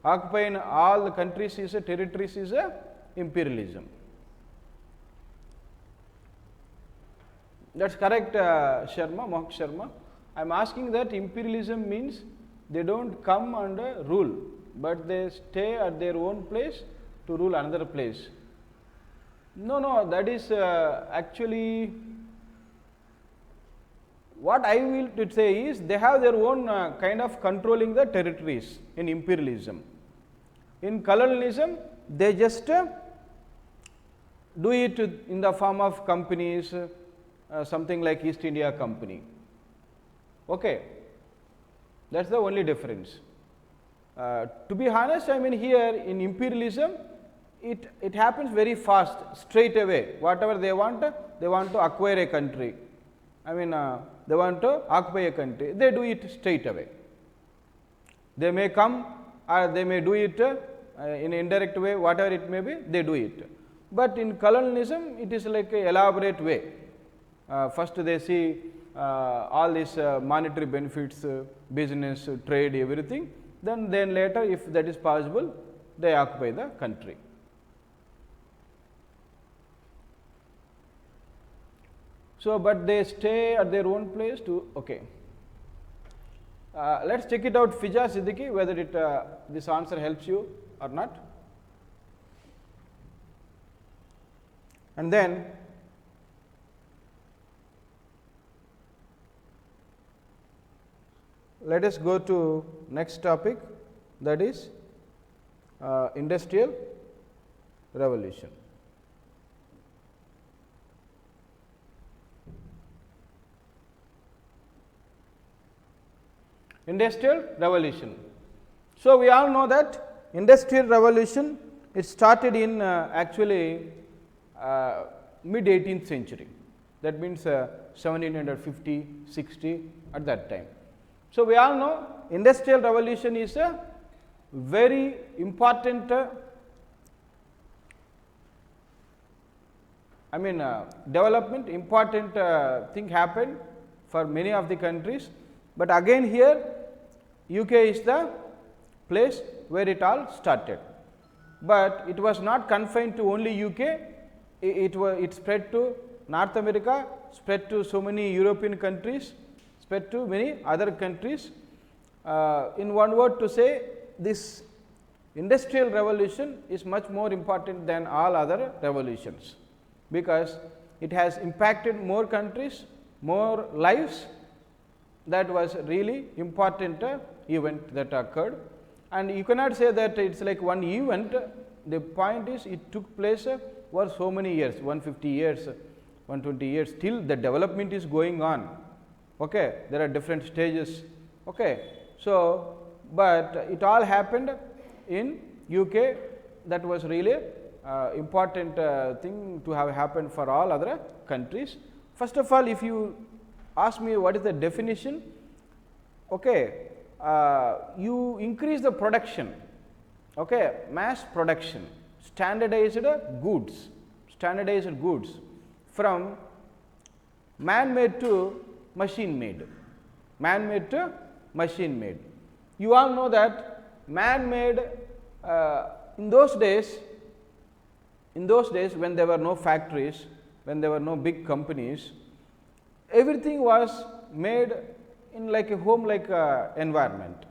occupying all the countries is a territories is a imperialism. That is correct, Mohak Sharma. I am asking that imperialism means they do not come and rule, but they stay at their own place to rule another place. No, that is actually what I will to say is they have their own kind of controlling the territories in imperialism. In colonialism, they just do it in the form of companies, something like East India Company. Okay, that is the only difference. To be honest, I mean here in imperialism, it happens very fast, straight away. Whatever they want to acquire a country. I mean, they want to occupy a country, they do it straight away. They may come or they may do it in indirect way, whatever it may be, they do it. But in colonialism, it is like an elaborate way. First they see all these monetary benefits, business, trade, everything. Then later, if that is possible, they occupy the country. So, but they stay at their own place to, okay. Let us check it out, Fija Siddiqui, whether it this answer helps you or not. And then let us go to next topic, that is industrial revolution. Industrial revolution. So, we all know that industrial revolution, it started in actually mid 18th century, that means 1750, 60 at that time. So, we all know industrial revolution is a very important development, important thing happened for many of the countries, but again here UK is the place where it all started, but it was not confined to only UK, it spread to North America, spread to so many European countries, spread to many other countries. In one word to say, this industrial revolution is much more important than all other revolutions, because it has impacted more countries, more lives. That was really important event that occurred, and you cannot say that it is like one event. The point is it took place for so many years, 150 years, 120 years, till the development is going on. Okay, there are different stages. Okay, so but it all happened in UK. That was really important thing to have happened for all other countries. First of all, if you ask me what is the definition, okay, you increase the production, okay, mass production, standardized goods from man-made to machine-made, to machine-made. You all know that man-made in those days when there were no factories, when there were no big companies, everything was made in like a home like environment.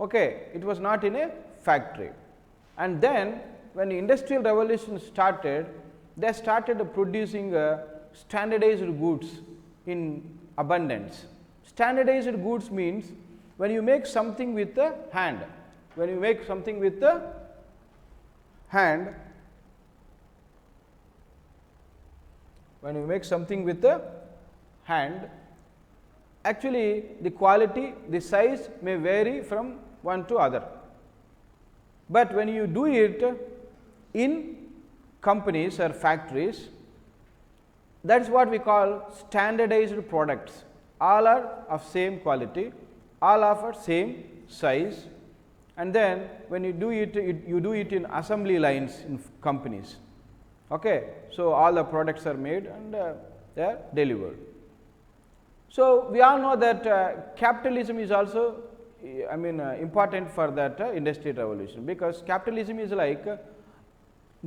Okay, it was not in a factory. And then when the industrial revolution started, they started producing standardized goods in abundance. Standardized goods means when you make something with the hand, actually the quality, the size may vary from one to other, but when you do it in companies or factories, that is what we call standardized products. All are of same quality, all of same size, and then when you do it, you do it in assembly lines in companies. Okay, so all the products are made and they are delivered. So we all know that capitalism is also I mean important for that industrial revolution, because capitalism is like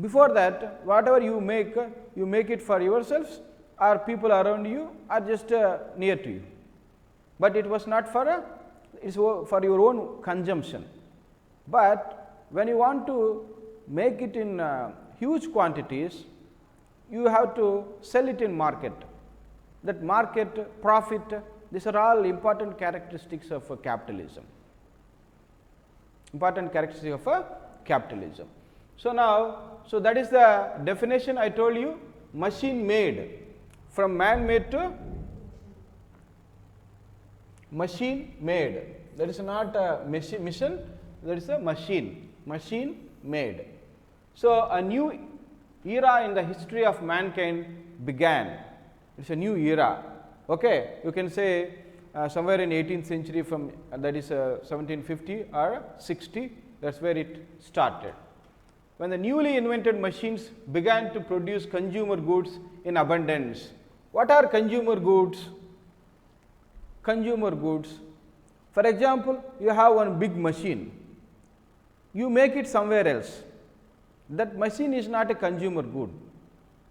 before that whatever you make it for yourselves or people around you or just near to you, but it was not for it is for your own consumption. But when you want to make it in huge quantities, you have to sell it in market. That market, profit, these are all important characteristics of capitalism. Important characteristic of capitalism. So now, so that is the definition I told you, machine made, from man made to machine made. That is not a mission, that is a machine made. So a new era in the history of mankind began. It is a new era. Okay, you can say somewhere in 18th century, from that is 1750 or 60, that is where it started. When the newly invented machines began to produce consumer goods in abundance. What are consumer goods? Consumer goods. For example, you have one big machine, you make it somewhere else. That machine is not a consumer good.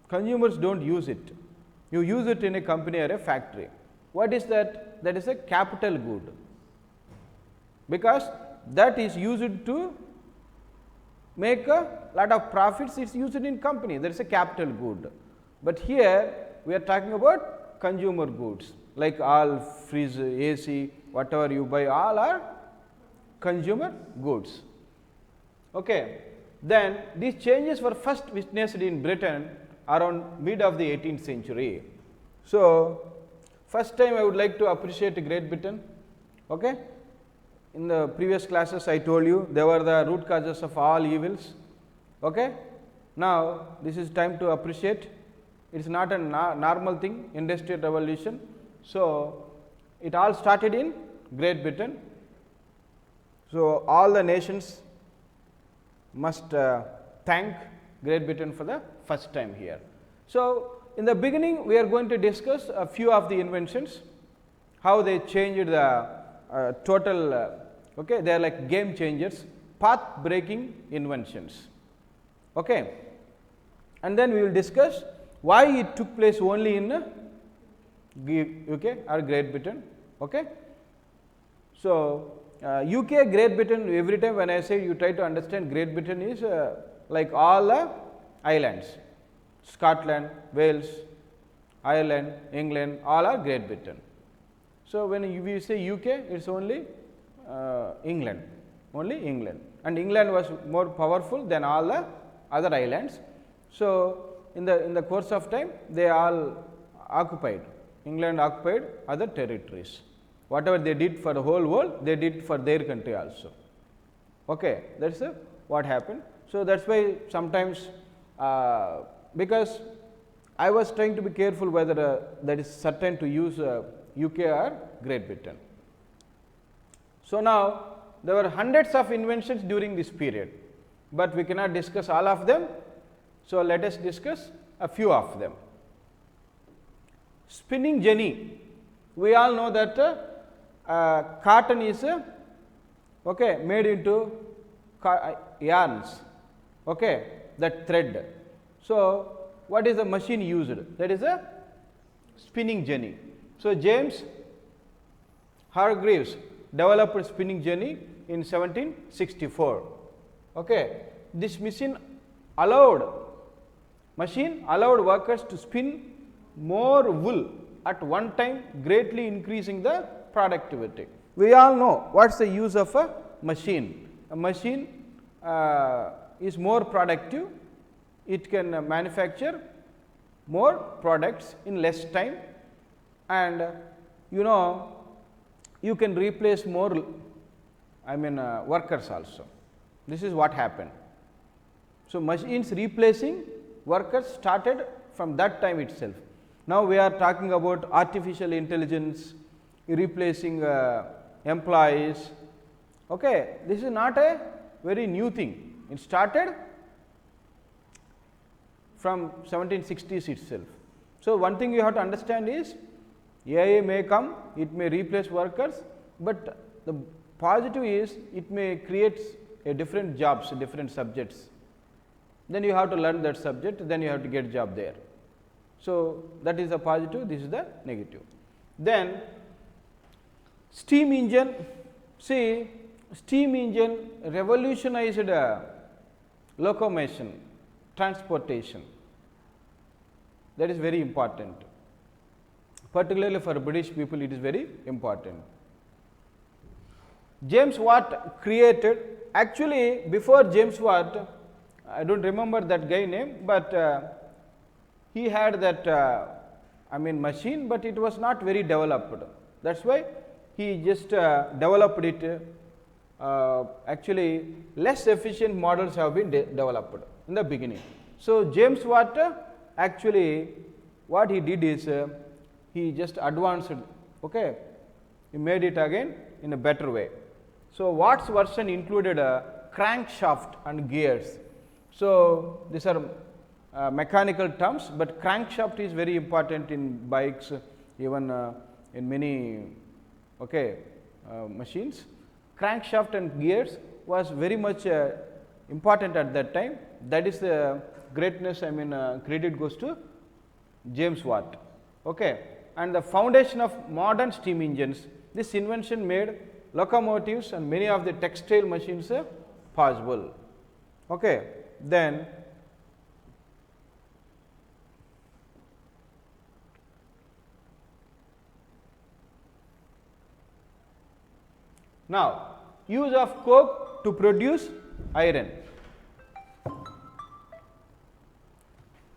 Consumers do not use it. You use it in a company or a factory. What is that? That is a capital good, because that is used to make a lot of profits. It is used in company, that is a capital good. But here we are talking about consumer goods, like all fridge, AC, whatever you buy, all are consumer goods. Okay. Then these changes were first witnessed in Britain around mid of the 18th century. So first time I would like to appreciate Great Britain. Okay. In the previous classes I told you they were the root causes of all evils. Okay. Now this is time to appreciate. It is not a normal thing, industrial revolution. So it all started in Great Britain. So all the nations must thank Great Britain for the first time here. So in the beginning we are going to discuss a few of the inventions, how they changed the total, okay, they are like game changers, path breaking inventions. Okay. And then we will discuss why it took place only in UK or Great Britain. Okay. So UK, Great Britain, every time when I say, you try to understand Great Britain is like all the islands, Scotland, Wales, Ireland, England, all are Great Britain. So when we say UK, it is only England, and England was more powerful than all the other islands. So in the course of time they all occupied, England occupied other territories. Whatever they did for the whole world, they did for their country also. Okay, that is what happened. So that is why sometimes, because I was trying to be careful whether that is certain to use UK or Great Britain. So now there were hundreds of inventions during this period, but we cannot discuss all of them. So let us discuss a few of them. Spinning jenny. We all know that cotton is okay, made into yarns, okay, that thread. So what is the machine used? That is a spinning jenny. So James Hargreaves developed spinning jenny in 1764. Okay. This machine allowed workers to spin more wool at one time, greatly increasing the productivity. We all know what is the use of a machine. A machine is more productive, it can manufacture more products in less time, and you can replace more workers also. This is what happened. So machines replacing workers started from that time itself. Now we are talking about artificial intelligence replacing employees. Okay, this is not a very new thing. It started from 1760s itself. So one thing you have to understand is AI may come, it may replace workers, but the positive is it may create a different jobs, different subjects. Then you have to learn that subject, then you have to get job there. So, that is the positive, this is the negative. Then steam engine, see steam engine revolutionized locomotion, transportation, that is very important, particularly for British people it is very important. James Watt created, actually before James Watt, I do not remember that guy name, but he had that machine, but it was not very developed. That is why he just developed it. Actually less efficient models have been developed in the beginning. So, James Watt actually what he did is he just advanced, okay, he made it again in a better way. So, Watt's version included a crankshaft and gears. So, these are mechanical terms, but crankshaft is very important in bikes, even in many machines. Crankshaft and gears was very much important at that time. That is the greatness, credit goes to James Watt. Okay. And the foundation of modern steam engines, this invention made locomotives and many of the textile machines possible. Okay. Then now, use of coke to produce iron.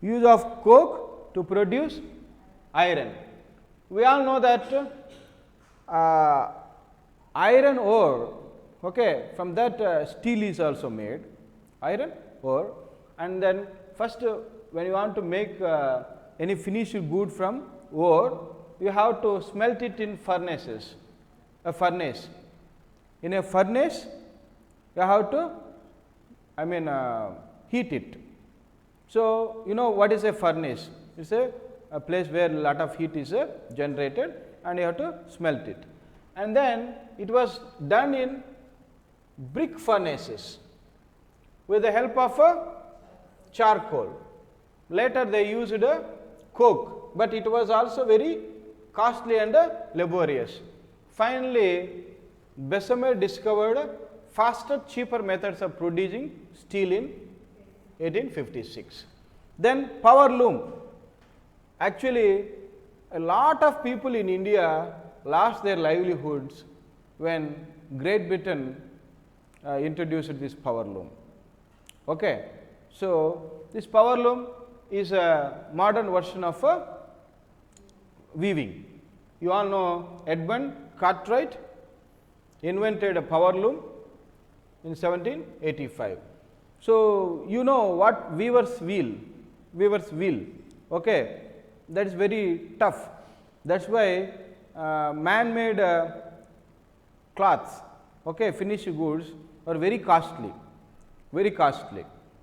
Use of coke to produce iron. We all know that iron ore, okay, from that steel is also made, iron ore, and then first when you want to make any finished good from ore, you have to smelt it in furnaces, a furnace. In a furnace, you have to heat it. So, you know what is a furnace? It is a place where a lot of heat is generated and you have to smelt it. And then it was done in brick furnaces with the help of charcoal. Later they used coke, but it was also very costly and laborious. Finally, Bessemer discovered faster, cheaper methods of producing steel in 1856. Then power loom. Actually, a lot of people in India lost their livelihoods when Great Britain introduced this power loom. Okay. So, this power loom is a modern version of weaving. You all know Edmund Cartwright invented a power loom in 1785. So, you know what weaver's wheel, okay, that is very tough. That is why man made cloths, okay, finished goods are very costly,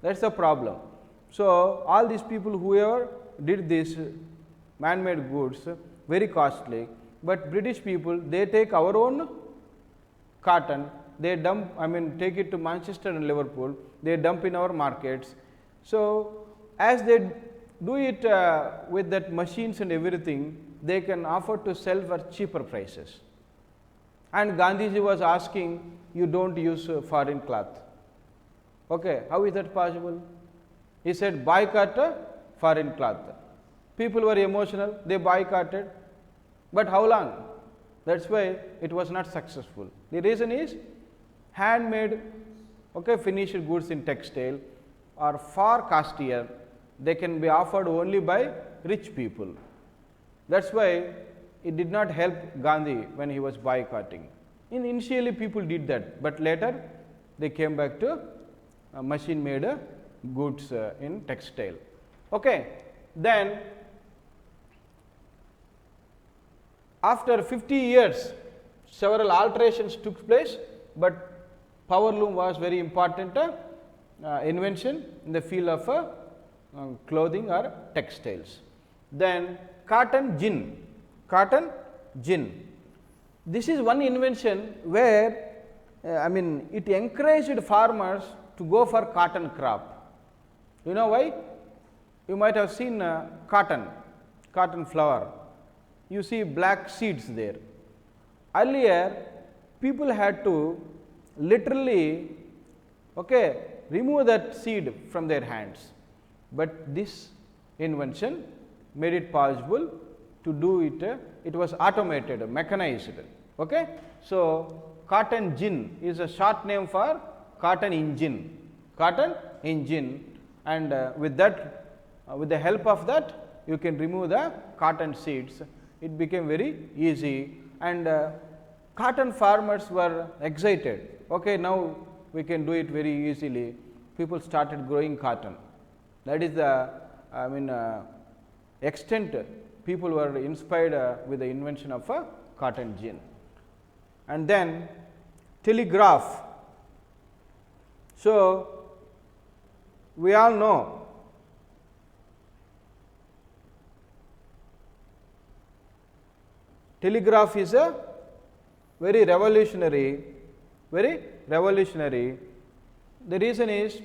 that is the problem. So, all these people whoever did this man made goods very costly, but British people they take our own cotton, they dump, take it to Manchester and Liverpool, they dump in our markets. So, as they do it with that machines and everything, they can afford to sell for cheaper prices. And Gandhiji was asking, you do not use foreign cloth. Okay, how is that possible? He said, boycott foreign cloth. People were emotional, they boycotted, but how long? That is why it was not successful. The reason is handmade, okay, finished goods in textile are far costlier. They can be offered only by rich people. That is why it did not help Gandhi when he was boycotting. Initially people did that, but later they came back to machine made goods in textile. Okay. Then after 50 years, several alterations took place, but power loom was very important invention in the field of clothing or textiles. Then cotton gin. This is one invention where it encouraged farmers to go for cotton crop. You know why? You might have seen cotton flower. You see black seeds there. Earlier, people had to literally remove that seed from their hands, but this invention made it possible to do it. It was automated, mechanized. So, cotton gin is a short name for cotton engine, and with the help of that, you can remove the cotton seeds. It became very easy, and cotton farmers were excited. Now we can do it very easily. People started growing cotton. That is the extent people were inspired with the invention of a cotton gin. And then telegraph. So, we all know telegraph is a very revolutionary. The reason is,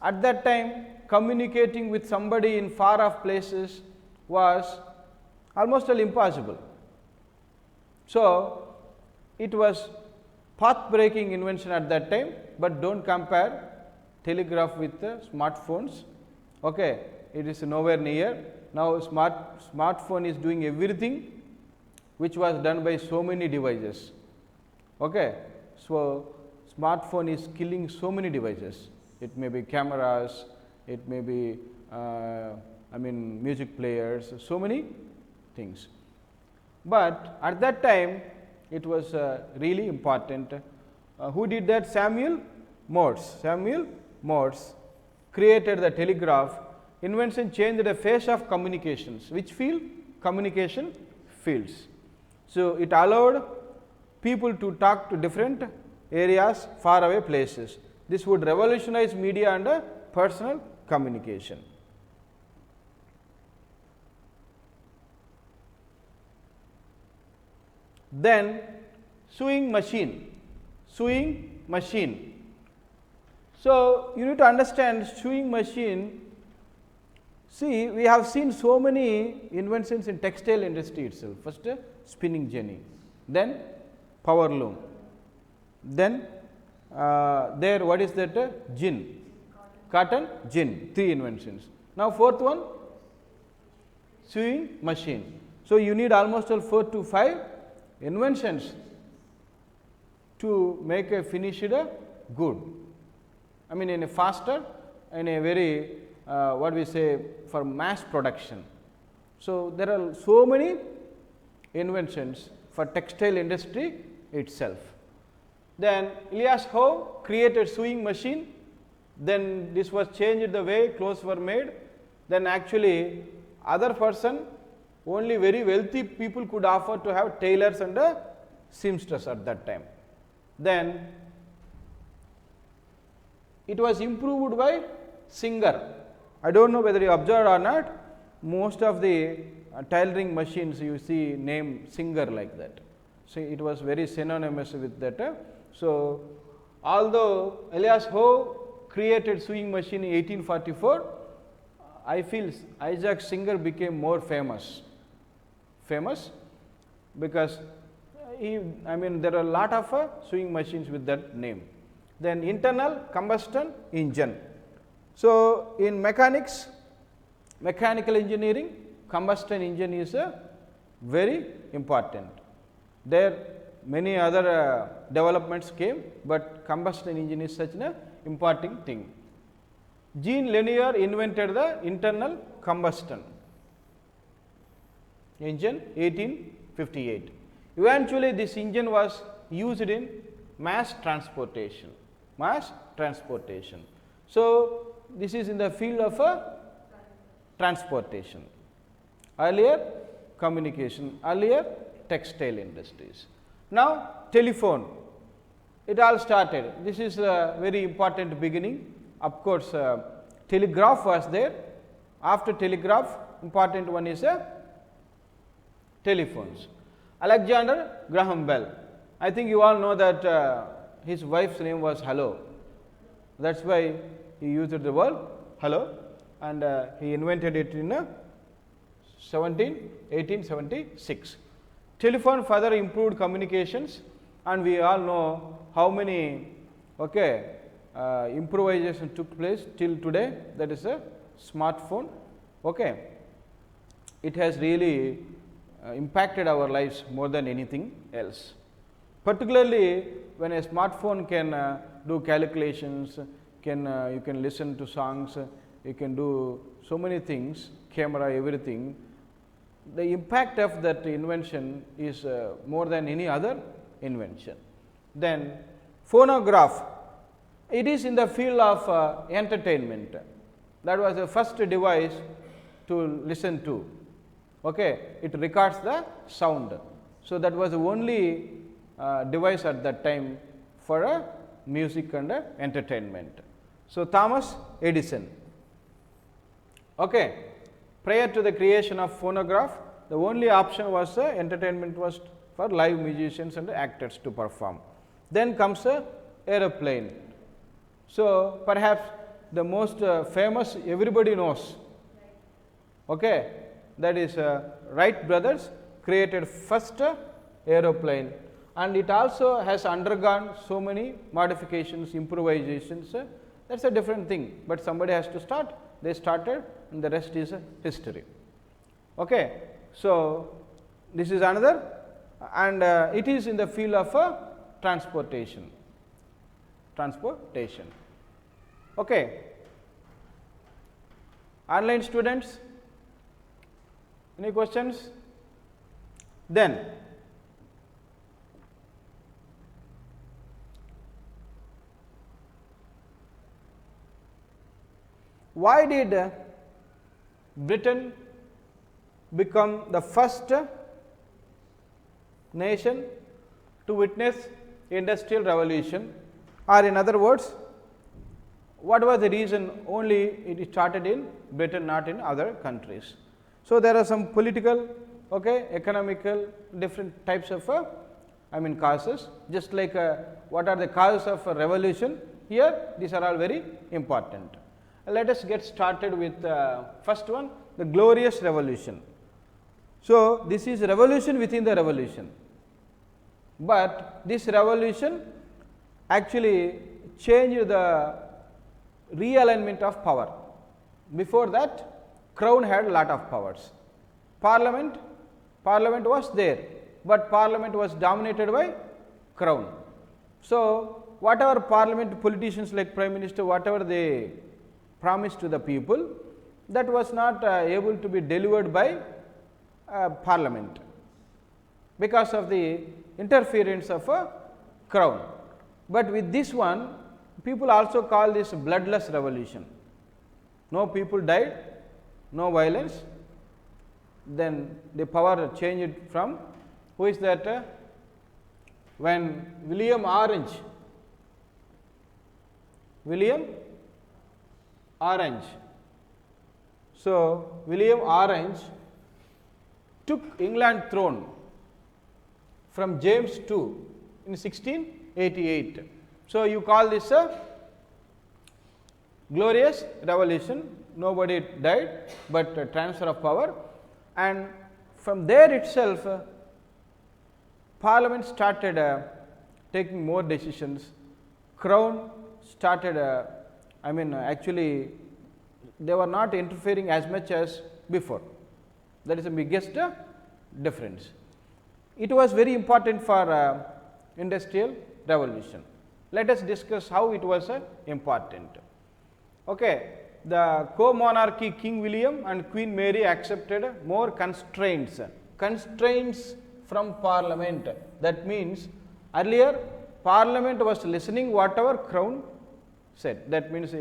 at that time communicating with somebody in far off places was almost impossible. So, it was path breaking invention at that time, but do not compare telegraph with smartphones. It is nowhere near. Now, smartphone is doing everything which was done by so many devices. So, smartphone is killing so many devices. It may be cameras, it may be music players, so many things. But at that time, it was really important. Who did that? Samuel Morse created the telegraph. Invention changed the face of communications. Which field? Communication fields. So, it allowed people to talk to different areas, far away places. This would revolutionize media and personal communication. Then sewing machine. So, you need to understand sewing machine. See, we have seen so many inventions in textile industry itself. First, spinning jenny, then power loom, then there what is that? Gin, cotton gin, 3 inventions. Now, fourth one, sewing machine. So, you need almost 4 to 5 inventions to make a finished good. In a faster, in a very what we say, for mass production. So, there are so many inventions for textile industry itself. Then Elias Howe created sewing machine, then this was changed the way clothes were made. Then actually other person, only very wealthy people could afford to have tailors and seamstress at that time. Then it was improved by Singer. I do not know whether you observed or not, most of the tailoring machines you see name Singer like that. So, it was very synonymous with that. So, although Elias Howe created sewing machine in 1844, I feel Isaac Singer became more famous because there are a lot of sewing machines with that name. Then internal combustion engine. So, in mechanics, mechanical engineering, combustion engine is very important. There many other developments came, but combustion engine is such an important thing. Jean Lanier invented the internal combustion engine 1858. Eventually, this engine was used in mass transportation. So, this is in the field of transportation. Earlier communication, earlier textile industries. Now, telephone, it all started. This is a very important beginning. Of course, telegraph was there. After telegraph, important one is telephones. Alexander Graham Bell. I think you all know that his wife's name was Hello. That's why he used the word hello, and he invented it in 1876. Telephone further improved communications, and we all know how many improvisation took place till today. That is a smartphone. It has really impacted our lives more than anything else. Particularly when a smartphone can do calculations, you can listen to songs, you can do so many things, camera, everything. The impact of that invention is more than any other invention. Then phonograph, it is in the field of entertainment. That was the first device to listen to. It records the sound. So, that was the only device at that time for music and entertainment. So, Thomas Edison. Prior to the creation of phonograph, the only option was entertainment was for live musicians and actors to perform. Then comes a aeroplane. So, perhaps the most famous everybody knows. That is Wright brothers created first aeroplane, and it also has undergone so many modifications, improvisations. That is a different thing, but somebody has to start. They started, and the rest is history. So, this is another, and it is in the field of transportation. Online students, any questions? Then why did Britain become the first nation to witness industrial revolution, or in other words, what was the reason only it started in Britain, not in other countries? So, there are some political, economical, different types of causes, just like what are the causes of a revolution here, these are all very important. Let us get started with first one, the glorious revolution. So, this is revolution within the revolution, but this revolution actually changed the realignment of power. Before that, Crown had a lot of powers. Parliament was there, but Parliament was dominated by Crown. So, whatever Parliament politicians like Prime Minister, whatever they promised to the people, that was not able to be delivered by Parliament because of the interference of Crown. But with this one, people also call this bloodless revolution. No people died, no violence. Then the power changed from, who is that? When William Orange So, William Orange took England throne from James II in 1688. So, you call this a glorious revolution, nobody died, but a transfer of power, and from there itself Parliament started taking more decisions. Crown started actually they were not interfering as much as before. That is the biggest difference. It was very important for industrial revolution. Let us discuss how it was important. The co-monarchy King William and Queen Mary accepted more constraints from Parliament. That means, earlier Parliament was listening whatever Crown said, that means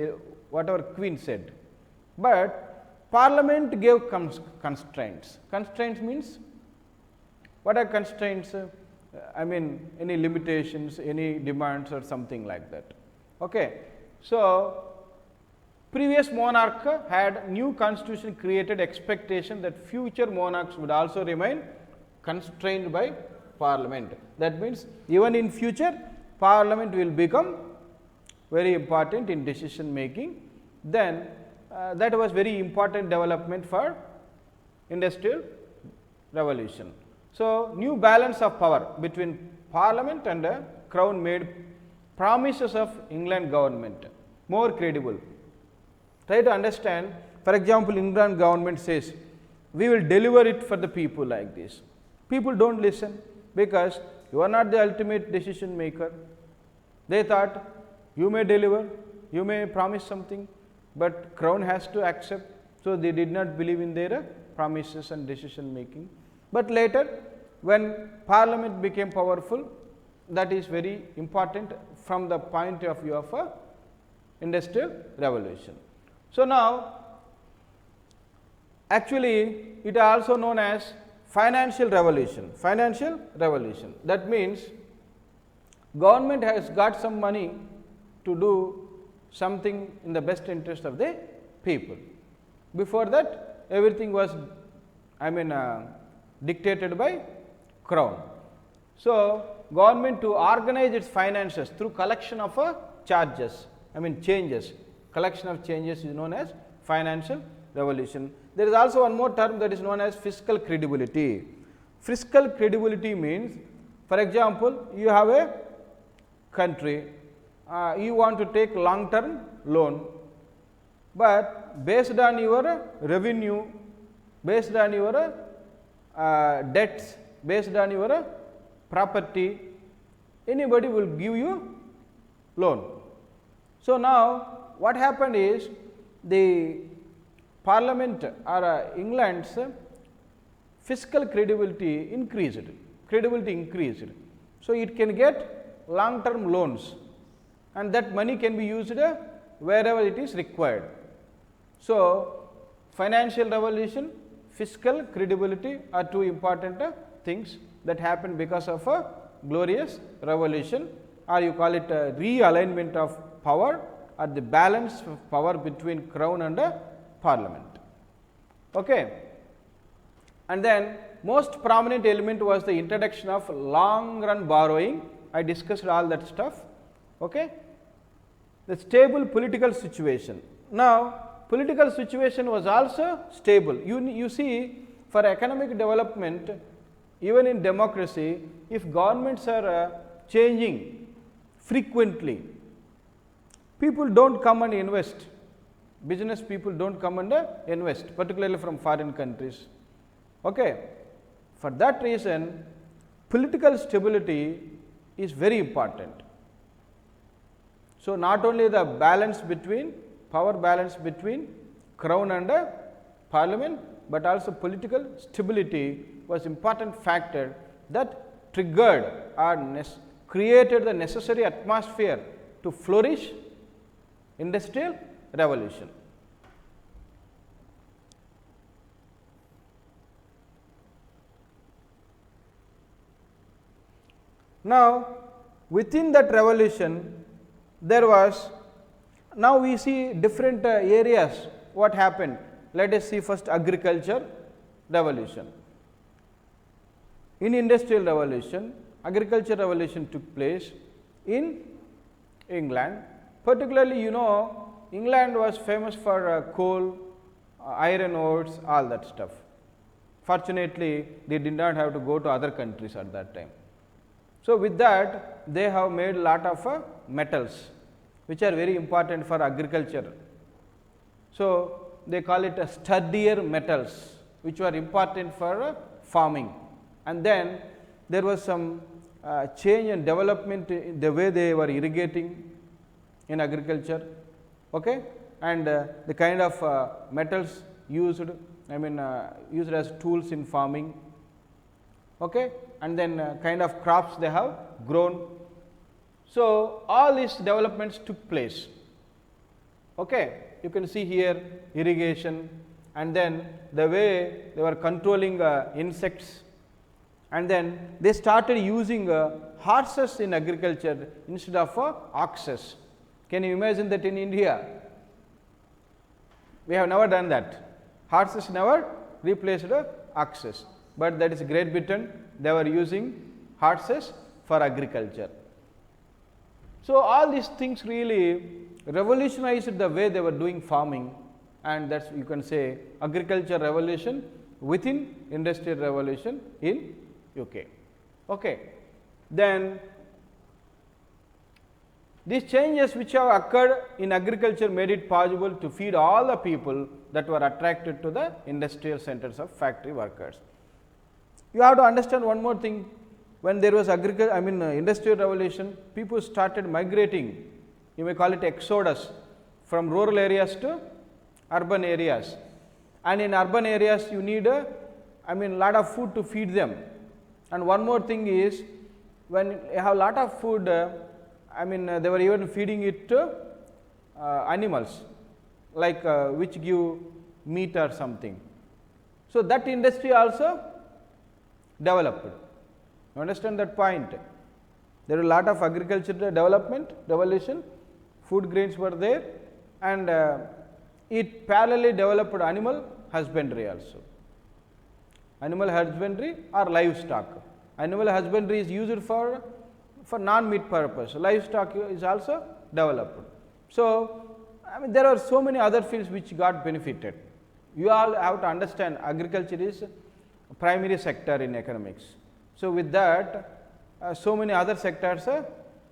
whatever Queen said, but Parliament gave constraints. Constraints means, what are constraints? Any limitations, any demands or something like that. So, previous monarch had new constitution created expectation that future monarchs would also remain constrained by Parliament. That means, even in future Parliament will become very important in decision making. Then that was very important development for industrial revolution. So, new balance of power between Parliament and Crown made promises of England government more credible. Try to understand, for example, England government says, we will deliver it for the people like this. People do not listen because you are not the ultimate decision maker. They thought you may deliver, you may promise something, but Crown has to accept. So, they did not believe in their promises and decision making. But later, when Parliament became powerful, that is very important from the point of view of a industrial revolution. So, now actually it is also known as financial revolution. Financial revolution, that means government has got some money to do something in the best interest of the people. Before that, everything was dictated by Crown. So, government to organize its finances through collection of charges, changes, collection of changes is known as financial revolution. There is also one more term that is known as fiscal credibility. Fiscal credibility means, for example, you have a country, you want to take long term loan, but based on your revenue, based on your debts, based on your property, anybody will give you loan. So, now what happened is the Parliament or England's fiscal credibility increased, So, it can get long term loans and that money can be used wherever it is required. So, financial revolution, fiscal credibility are two important things that happened because of a glorious revolution, or you call it a realignment of power or the balance of power between Crown and Parliament. Okay. And then most prominent element was the introduction of long run borrowing. I discussed all that stuff. Okay. The stable political situation. Now, political situation was also stable. You see, for economic development, even in democracy, if governments are changing frequently, people do not come and invest, business people do not come and invest, particularly from foreign countries. Okay. For that reason, political stability is very important. So, not only the balance between power balance between Crown and Parliament, but also political stability was important factor that triggered or created the necessary atmosphere to flourish industrial revolution. Now, within that revolution, there was, now we see different areas what happened. Let us see first agriculture revolution. In industrial revolution, agriculture revolution took place in England, particularly England was famous for coal, iron ores, all that stuff. Fortunately, they did not have to go to other countries at that time. So, with that they have made lot of metals which are very important for agriculture. So, they call it a sturdier metals which were important for farming, and then there was some change and development in the way they were irrigating in agriculture, okay? And the kind of metals used, used as tools in farming, okay? And then kind of crops they have grown. So, all these developments took place, okay? You can see here irrigation, and then the way they were controlling insects, and then they started using horses in agriculture instead of oxes. Can you imagine that in India? We have never done that. Horses never replaced oxes, but that is Great Britain, they were using horses for agriculture. So, all these things really revolutionized the way they were doing farming, and that is you can say agriculture revolution within industrial revolution in UK. Okay. Then these changes which have occurred in agriculture made it possible to feed all the people that were attracted to the industrial centers of factory workers. You have to understand one more thing. When there was industrial revolution, people started migrating, you may call it exodus, from rural areas to urban areas, and in urban areas you need a lot of food to feed them. And one more thing is, when you have lot of food, they were even feeding it to animals, like which give meat or something. So, that industry also developed. You understand that point? There are a lot of agricultural development, revolution, food grains were there, and it parallelly developed animal husbandry also. Animal husbandry or livestock. Animal husbandry is used for non-meat purpose. Livestock is also developed. So, there are so many other fields which got benefited. You all have to understand agriculture is a primary sector in economics. So, with that so many other sectors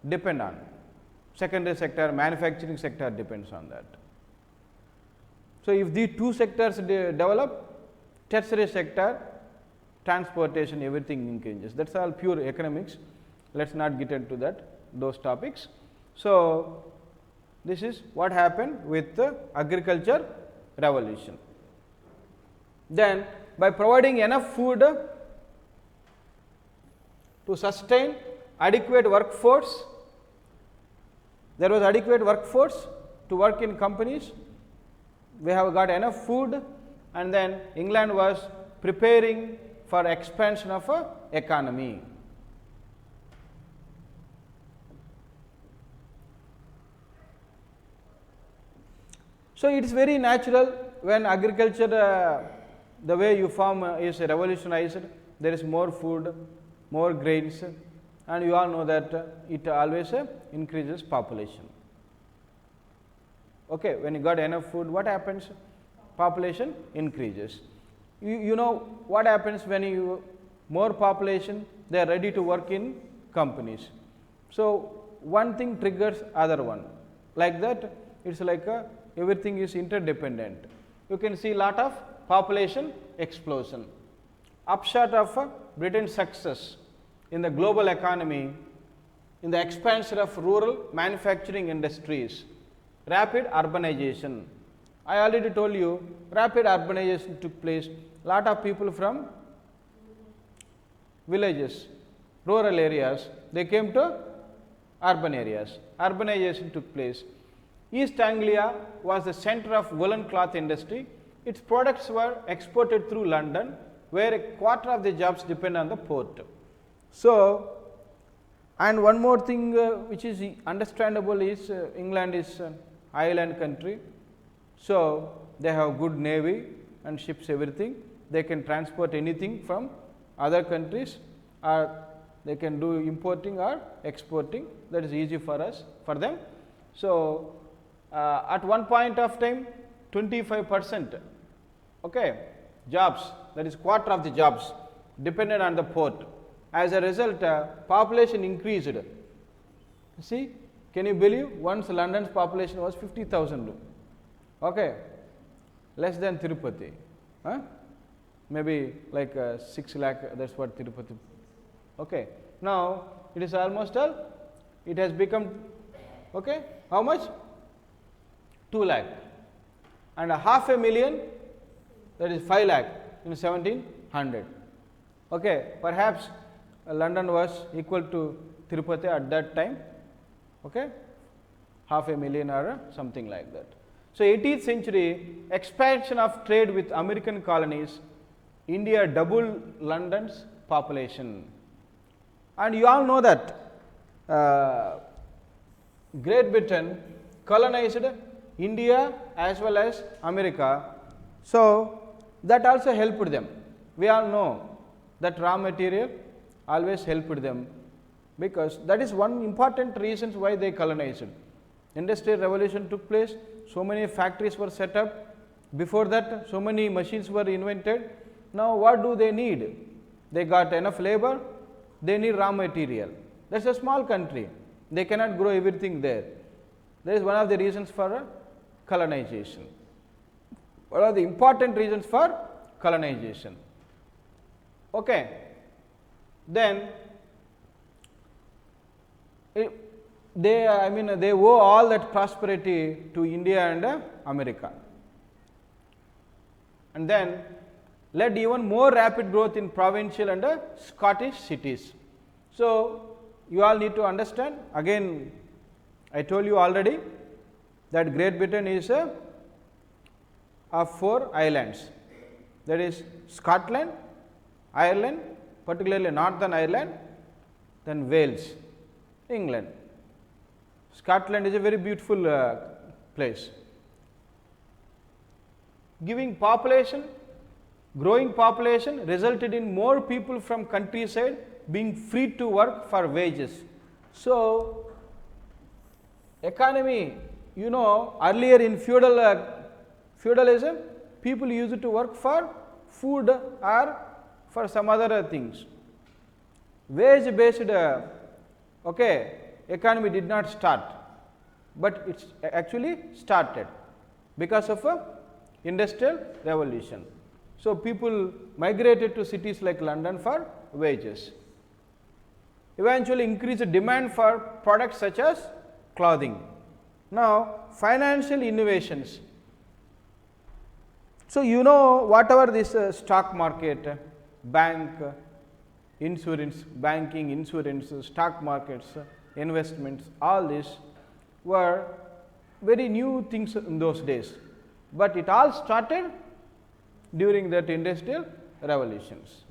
depend on. Secondary sector, manufacturing sector depends on that. So, if these two sectors develop, tertiary sector, transportation, everything increases. That is all pure economics. Let us not get into those topics. So, this is what happened with the agriculture revolution. Then, by providing enough food to sustain adequate workforce, there was adequate workforce to work in companies, we have got enough food, and then England was preparing for expansion of a economy. So, it is very natural when agriculture the way you farm is revolutionized, there is more food, more grains, and you all know that it always increases population. Okay, when you got enough food, what happens? Population increases. You know what happens when you more population, they are ready to work in companies. So, one thing triggers other one, like that it is like everything is interdependent. You can see lot of population explosion. Upshot of Britain's success in the global economy, in the expansion of rural manufacturing industries, rapid urbanization. I already told you, rapid urbanization took place. Lot of people from villages, rural areas, they came to urban areas. Urbanization took place. East Anglia was the center of woolen cloth industry. Its products were exported through London, where a quarter of the jobs depend on the port. So, and one more thing which is understandable is England is an island country. So, they have good navy and ships, everything. They can transport anything from other countries, or they can do importing or exporting. That is easy for us, for them. So, at one point of time 25% jobs, that is quarter of the jobs depended on the port. As a result, population increased. See, can you believe once London's population was 50,000, less than Tirupati, maybe like 6 lakh, that is what Tirupati. Now, it is almost it has become how much? 2 lakh, and 500,000, that is 5 lakh in 1700. Perhaps London was equal to Tirupati at that time, 500,000 or something like that. So, 18th century expansion of trade with American colonies, India doubled London's population. And you all know that Great Britain colonized India as well as America. So, that also helped them. We all know that raw material always helped them. because that is one important reasons why they colonized. Industrial revolution took place, so many factories were set up, before that so many machines were invented. Now what do they need? They got enough labor, they need raw material. That is a small country, they cannot grow everything there. That is one of the reasons for colonization. What are the important reasons for colonization? Okay. Then they owe all that prosperity to India and America, and then led even more rapid growth in provincial and Scottish cities. So you all need to understand, again I told you already that Great Britain is of 4 islands, that is Scotland, Ireland, particularly Northern Ireland, then Wales, England. Scotland is a very beautiful place. Growing population resulted in more people from countryside being free to work for wages. So economy, earlier in feudalism, people used to work for food or for some other things. Wage based economy did not start, but it actually started because of industrial revolution. So people migrated to cities like London for wages. Eventually increased demand for products such as clothing. Now financial innovations. So whatever this stock market, banking, insurance, stock markets, investments, all these were very new things in those days, but it all started during that industrial revolutions.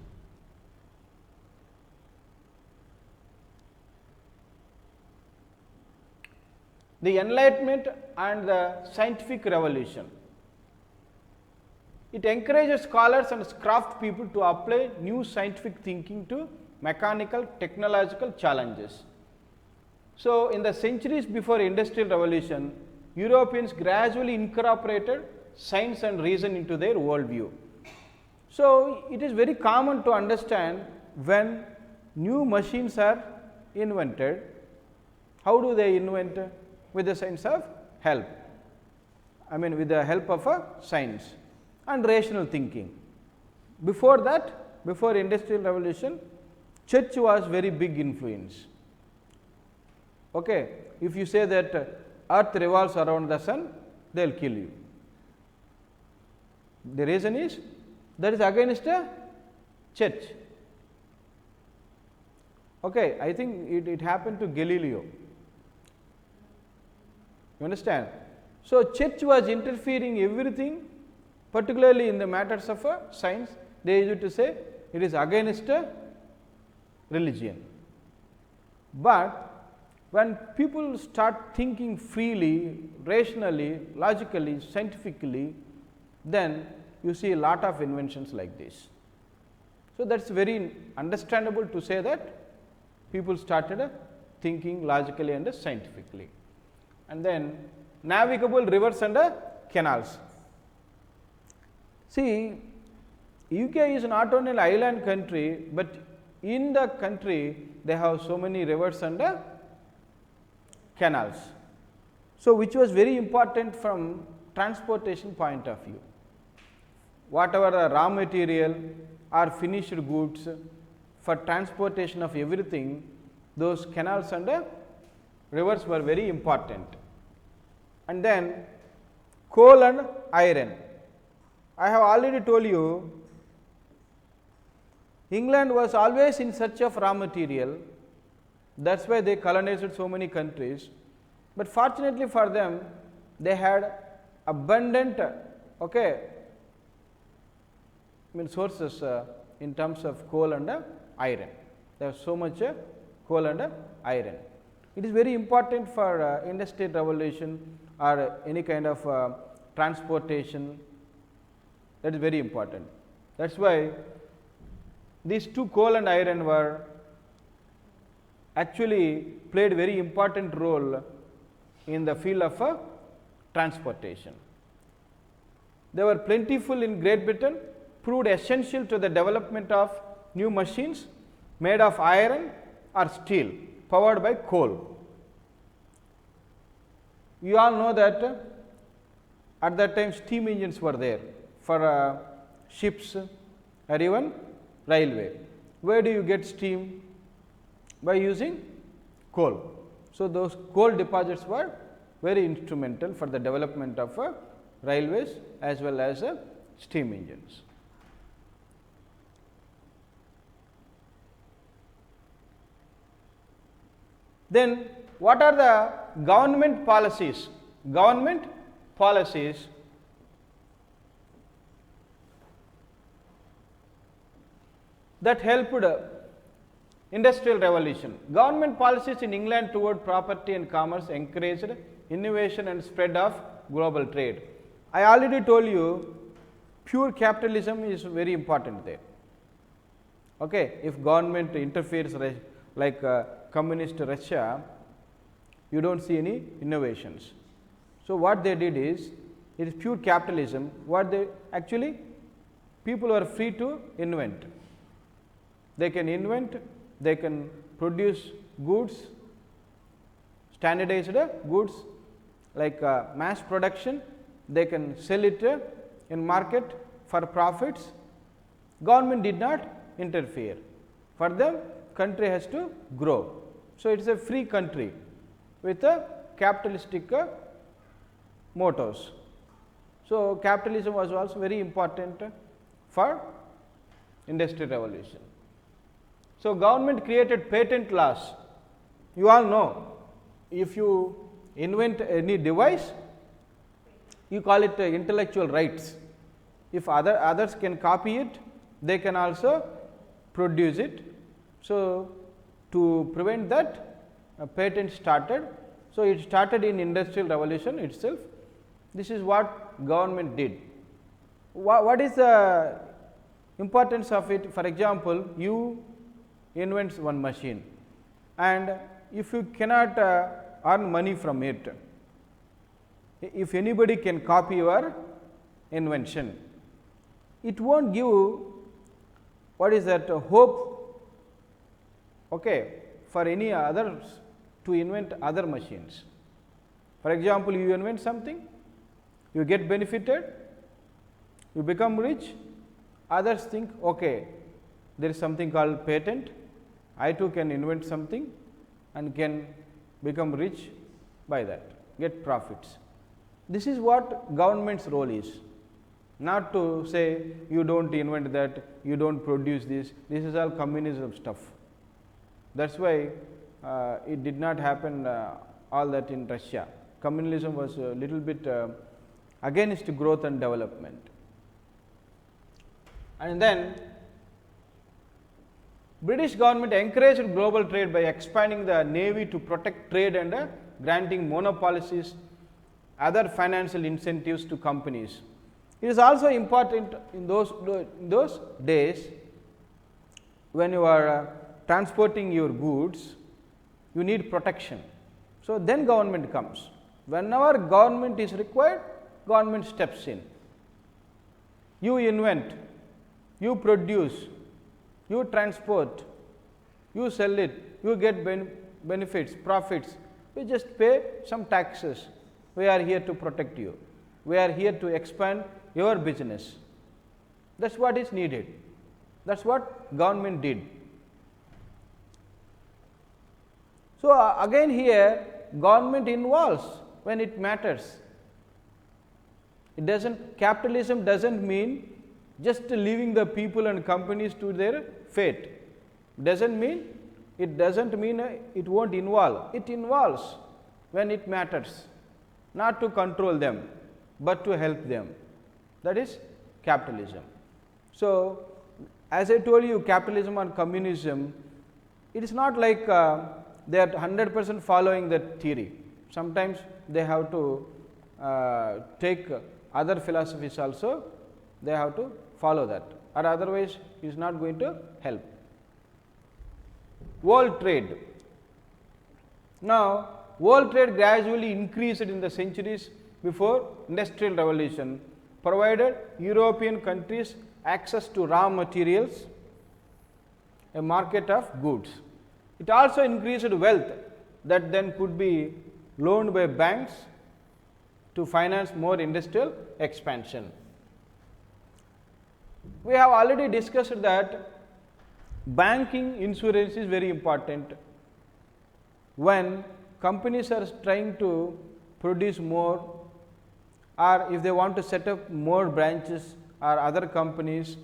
The Enlightenment and the scientific revolution. It encourages scholars and craft people to apply new scientific thinking to mechanical, technological challenges. So in the centuries before industrial revolution, Europeans gradually incorporated science and reason into their worldview. So it is very common to understand when new machines are invented, how do they invent? With the science of help, with the help of science and rational thinking. Before that, before industrial revolution, church was very big influence. Okay, if you say that earth revolves around the sun, they will kill you. The reason is that is against a church. Okay, I think it happened to Galileo. You understand? So church was interfering everything, particularly in the matters of science. They used to say it is against religion. But when people start thinking freely, rationally, logically, scientifically, then you see a lot of inventions like this. So that's very understandable to say that people started thinking logically and scientifically. And then navigable rivers and canals. See, UK is not only an island country, but in the country they have so many rivers and canals. So which was very important from transportation point of view. Whatever the raw material or finished goods, for transportation of everything, those canals and rivers were very important. And then coal and iron. I have already told you, England was always in search of raw material, that is why they colonized so many countries, but fortunately for them, they had abundant sources in terms of coal and iron. There is so much coal and iron. It is very important for industrial revolution or any kind of transportation, that is very important. That is why these two, coal and iron, were actually played very important role in the field of transportation. They were plentiful in Great Britain, proved essential to the development of new machines made of iron or steel, powered by coal. You all know that at that time steam engines were there for ships or even railway. Where do you get steam? By using coal. So, those coal deposits were very instrumental for the development of railways as well as steam engines. Then what are the government policies? Government policies that helped industrial revolution. Government policies in England toward property and commerce encouraged innovation and spread of global trade. I already told you pure capitalism is very important there. Okay, if government interferes like communist Russia, you do not see any innovations. So, what they did is, it is pure capitalism. What they actually, people are free to invent. They can invent, they can produce goods, standardized goods like mass production, they can sell it in market for profits. Government did not interfere. For them, country has to grow. So, it is a free country with a capitalistic mottos. So, capitalism was also very important for industrial revolution. So, government created patent laws. You all know, if you invent any device, you call it intellectual rights. If others can copy it, they can also produce it. So, to prevent that, a patent started. So, it started in industrial revolution itself. This is what government did. What is the importance of it? For example, you invent one machine, and if you cannot earn money from it, if anybody can copy your invention, it will not give what is that hope, okay, for any others to invent other machines. For example, you invent something, you get benefited, you become rich, others think, okay, there is something called patent, I too can invent something and can become rich by that, get profits. This is what government's role is, not to say you do not invent that, you do not produce this is all communism stuff. That is why it did not happen all that in Russia. Communism was a little bit against growth and development. And then British government encouraged global trade by expanding the navy to protect trade and granting monopolies, other financial incentives to companies. It is also important in those days when you are transporting your goods, you need protection. So, then government comes. Whenever government is required, government steps in. You invent, you produce, you transport, you sell it, you get benefits, profits, we just pay some taxes. We are here to protect you, we are here to expand your business. That is what is needed, that is what government did. So, again here government involves when it matters. It does not, capitalism does not mean just leaving the people and companies to their fate. It does not mean it will not involve. It involves when it matters, not to control them, but to help them. That is capitalism. So, as I told you, capitalism and communism, it is not like they are 100% following that theory. Sometimes they have to take other philosophies also, they have to follow that, or otherwise it is not going to help. World trade. Now, world trade gradually increased in the centuries before Industrial Revolution, provided European countries access to raw materials, a market of goods. It also increased wealth that then could be loaned by banks to finance more industrial expansion. We have already discussed that banking insurance is very important when companies are trying to produce more, or if they want to set up more branches or other companies.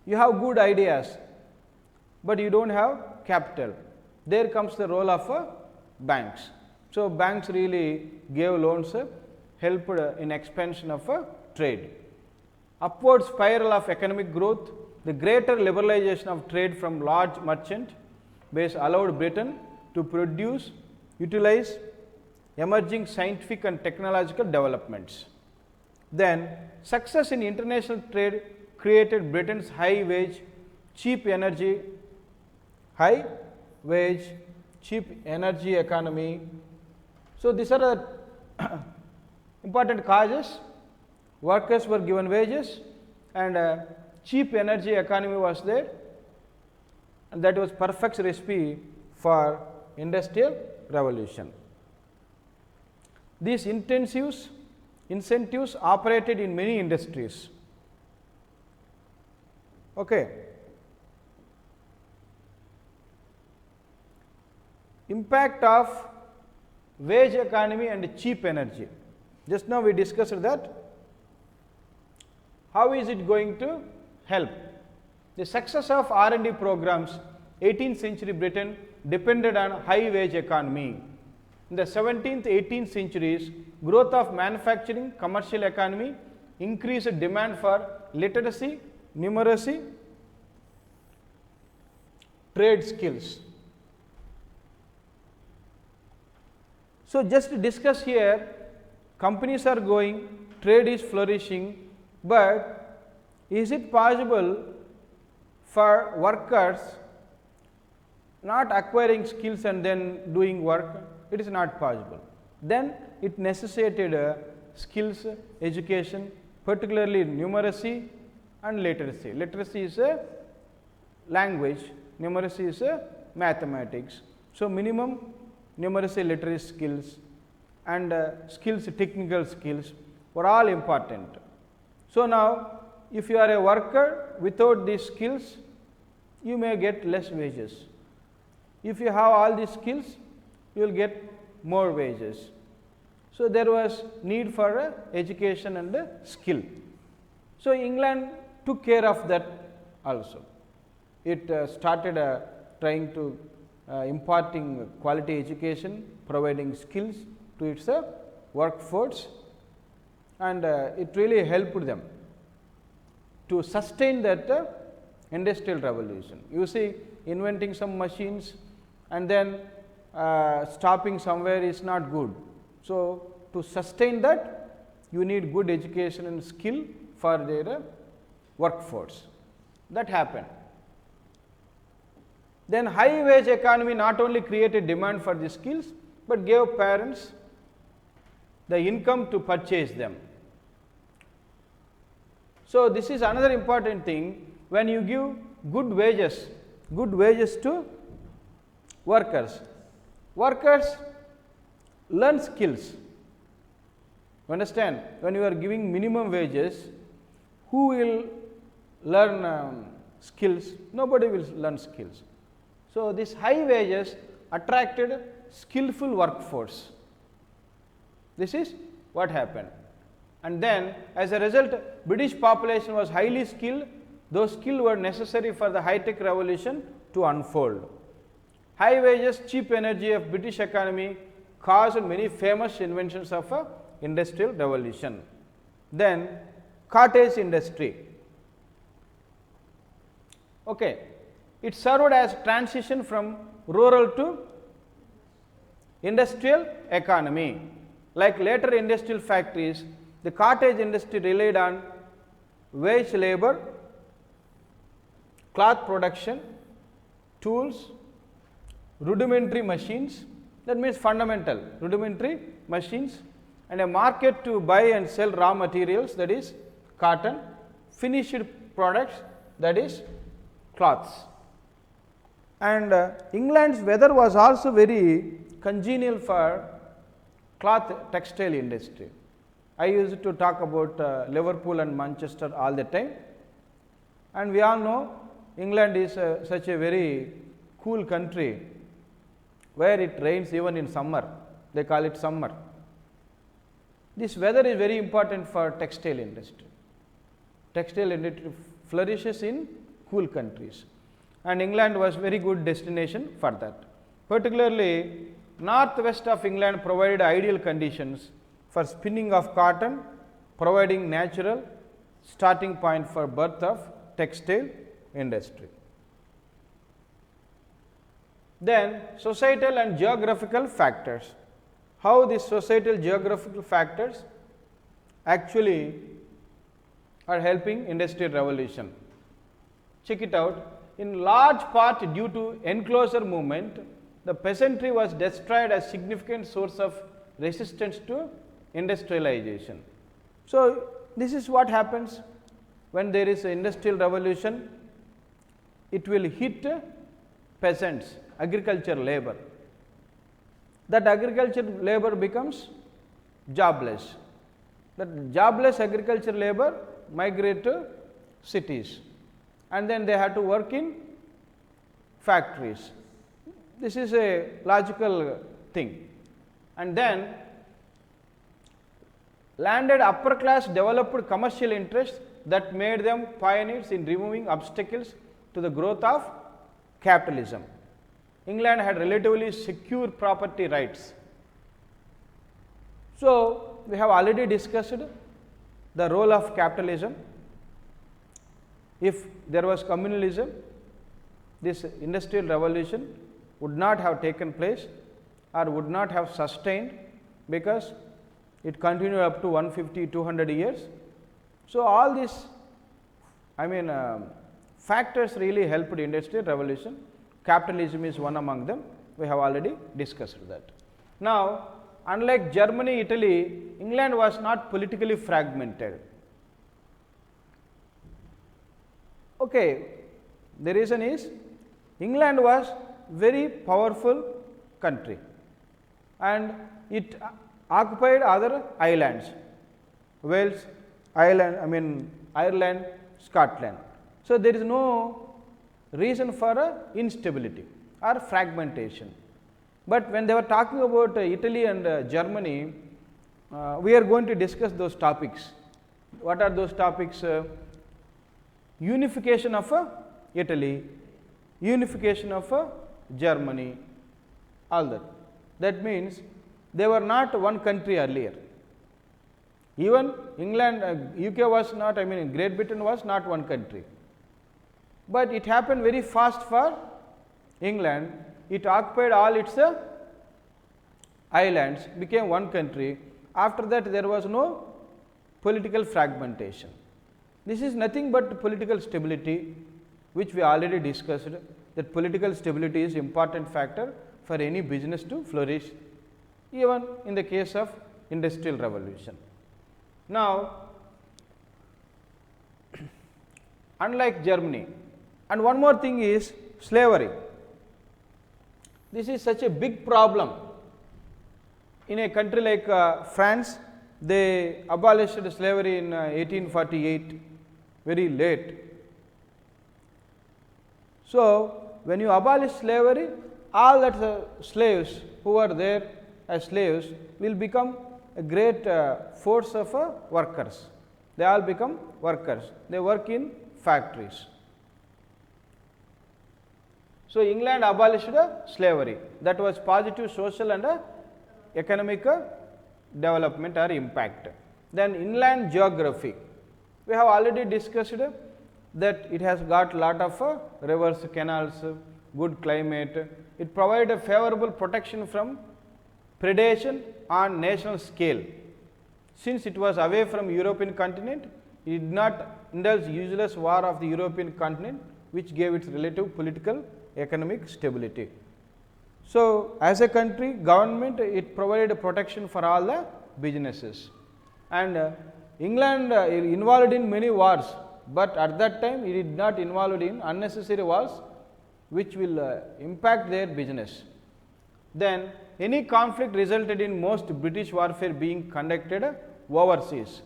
You have good ideas, but you do not have capital. There comes the role of banks. So, banks really gave loans, helped in expansion of trade. Upward spiral of economic growth, the greater liberalization of trade from large merchant base allowed Britain to produce, utilize emerging scientific and technological developments. Then success in international trade created Britain's high wage, cheap energy economy. So, these are the important causes. Workers were given wages and cheap energy economy was there, and that was perfect recipe for industrial revolution. These incentives operated in many industries. Okay. Impact of wage economy and cheap energy. Just now we discussed that. How is it going to help? The success of R&D programs, 18th century Britain depended on high wage economy. In the 17th, 18th centuries, growth of manufacturing, commercial economy, increased demand for literacy, numeracy, trade skills. So, just to discuss here, companies are going, trade is flourishing, but is it possible for workers not acquiring skills and then doing work? It is not possible. Then it necessitated skills, education, particularly numeracy and literacy. Literacy is a language, numeracy is a mathematics. So, minimum numeracy, literacy skills and skills, technical skills were all important. So, now if you are a worker without these skills, you may get less wages. If you have all these skills, you will get more wages. So, there was need for education and skill. So, England took care of that also. It started trying to imparting quality education, providing skills to its workforce, and it really helped them to sustain that industrial revolution. You see, inventing some machines and then stopping somewhere is not good. So, to sustain that, you need good education and skill for their workforce. That happened. Then high wage economy not only created demand for the skills, but gave parents the income to purchase them. So, this is another important thing. When you give good wages to workers, workers learn skills. You understand? When you are giving minimum wages, who will learn skills? Nobody will learn skills. So, this high wages attracted skillful workforce. This is what happened. And then as a result, British population was highly skilled. Those skills were necessary for the high-tech revolution to unfold. High wages, cheap energy of British economy caused many famous inventions of industrial revolution. Then cottage industry. Okay. It served as transition from rural to industrial economy. Like later industrial factories, the cottage industry relied on wage labor, cloth production, tools, rudimentary machines, that means fundamental, rudimentary machines, and a market to buy and sell raw materials, that is cotton, finished products, that is cloths. And England's weather was also very congenial for cloth textile industry. I used to talk about Liverpool and Manchester all the time, and we all know England is such a very cool country where it rains even in summer, they call it summer. This weather is very important for textile industry. Textile industry flourishes in cool countries, and England was very good destination for that. Particularly northwest of England provided ideal conditions for spinning of cotton, providing natural starting point for birth of textile industry. Then societal and geographical factors. How these societal geographical factors actually are helping industrial revolution. Check it out. In large part due to enclosure movement, the peasantry was destroyed as significant source of resistance to industrialization. So, this is what happens when there is an industrial revolution. It will hit peasants, agriculture labor. That agriculture labor becomes jobless. That jobless agriculture labor migrate to cities, and then they have to work in factories. This is a logical thing. And then landed upper class developed commercial interests that made them pioneers in removing obstacles to the growth of capitalism. England had relatively secure property rights. So, we have already discussed the role of capitalism. If there was communalism, this industrial revolution would not have taken place or would not have sustained, because it continued up to 150-200 years. So, all these factors really helped industrial revolution. Capitalism is one among them, we have already discussed that. Now, unlike Germany, Italy, England was not politically fragmented. Okay, the reason is England was very powerful country, and it occupied other islands, Wales, Ireland, Scotland. So, there is no reason for instability or fragmentation. But when they were talking about Italy and Germany, we are going to discuss those topics. What are those topics? Unification of Italy, unification of Germany, all that. That means they were not one country earlier. Even England, UK was not, Great Britain was not one country. But it happened very fast for England. It occupied all its islands, became one country. After that, there was no political fragmentation. This is nothing but political stability, which we already discussed, that political stability is important factor for any business to flourish, even in the case of industrial revolution. Now, unlike Germany, and one more thing is slavery. This is such a big problem. In a country like France, they abolished slavery in 1848, very late. So, when you abolish slavery, all that slaves who are there as slaves will become a great force of workers. They all become workers. They work in factories. So, England abolished slavery. That was positive social and economic development or impact. Then inland geography. We have already discussed that it has got lot of rivers, canals, good climate. It provides a favorable protection from predation on national scale. Since it was away from European continent, it did not indulge useless war of the European continent, which gave it relative political economic stability. So, as a country government, it provided protection for all the businesses, and England involved in many wars, but at that time it did not involved in unnecessary wars which will impact their business. Then any conflict resulted in most British warfare being conducted overseas.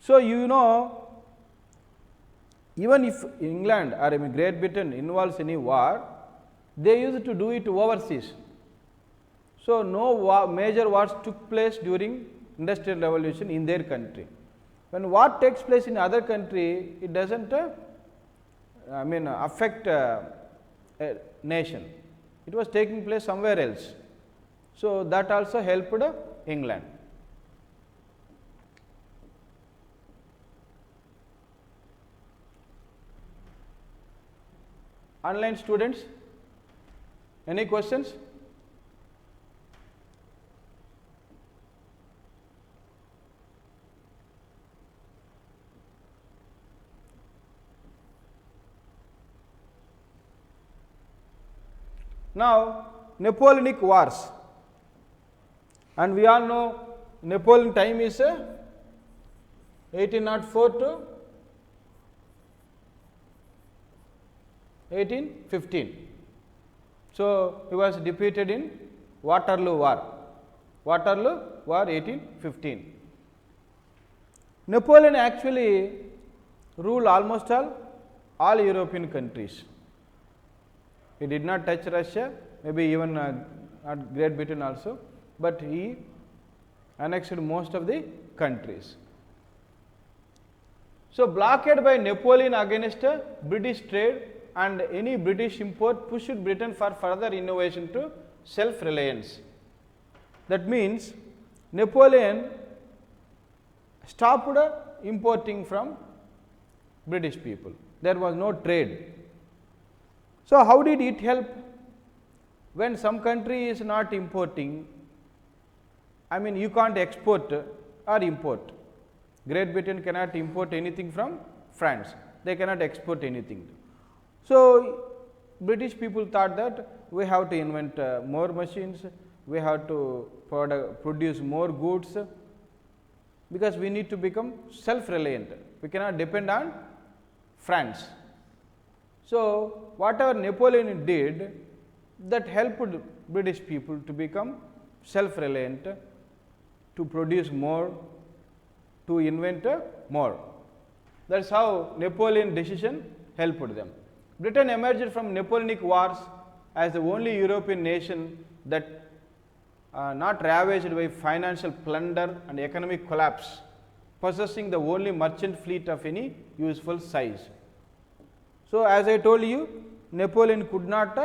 So, you know, even if England or Great Britain involves any war, they used to do it overseas. So, no major wars took place during industrial revolution in their country. When war takes place in other country, it does not affect a nation. It was taking place somewhere else. So, that also helped England. Online students, any questions? Now, Napoleonic Wars, and we all know Napoleon time is 1804 to 1815. So, he was defeated in Waterloo War, 1815. Napoleon actually ruled almost all European countries. He did not touch Russia, maybe even at Great Britain also, but he annexed most of the countries. So, blockade by Napoleon against British trade and any British import pushed Britain for further innovation to self-reliance. That means, Napoleon stopped importing from British people. There was no trade. So, how did it help? When some country is not importing, you can't export or import. Great Britain cannot import anything from France, they cannot export anything. So, British people thought that we have to invent more machines, we have to produce more goods, because we need to become self-reliant, we cannot depend on France. So, whatever Napoleon did, that helped British people to become self-reliant, to produce more, to invent more. That is how Napoleon decision helped them. Britain emerged from Napoleonic Wars as the only European nation that not ravaged by financial plunder and economic collapse, possessing the only merchant fleet of any useful size. So, as I told you, Napoleon could not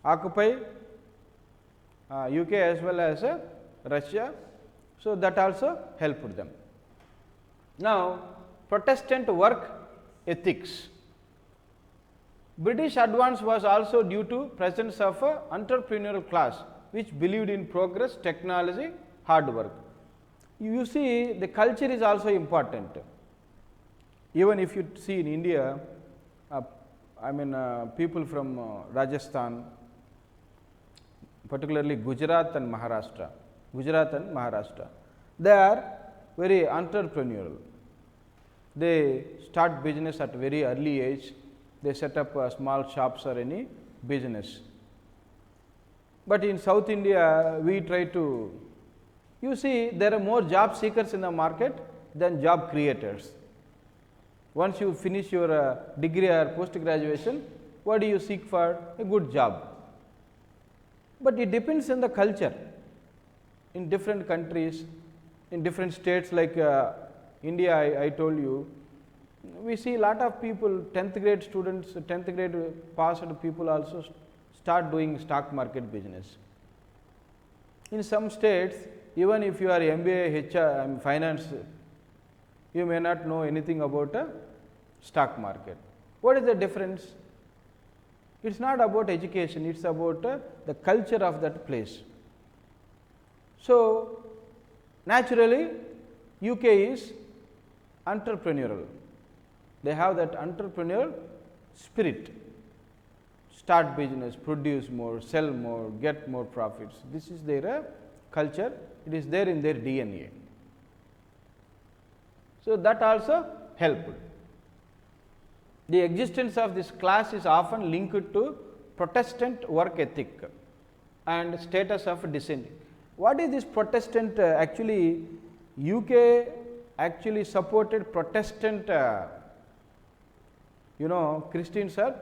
occupy UK as well as Russia. So, that also helped them. Now, Protestant work ethics. British advance was also due to presence of entrepreneurial class which believed in progress, technology, hard work. You see, the culture is also important. Even if you see in India, people from Rajasthan, particularly Gujarat and Maharashtra, they are very entrepreneurial. They start business at very early age, they set up small shops or any business. But in South India, we try to, you see, there are more job seekers in the market than job creators. Once you finish your degree or post graduation, what do you seek for? A good job. But it depends on the culture. In different countries, in different states like India, I told you, we see a lot of people, 10th grade students, 10th grade passed people also start doing stock market business. In some states, even if you are MBA, HR, finance, you may not know anything about a stock market. What is the difference? It is not about education, it is about the culture of that place. So, naturally, UK is entrepreneurial. They have that entrepreneurial spirit. start business, produce more, sell more, get more profits. This is their culture, it is there in their DNA. So, that also helped. The existence of this class is often linked to Protestant work ethic and status of descent. What is this Protestant? Actually, UK actually supported Protestant, Christians are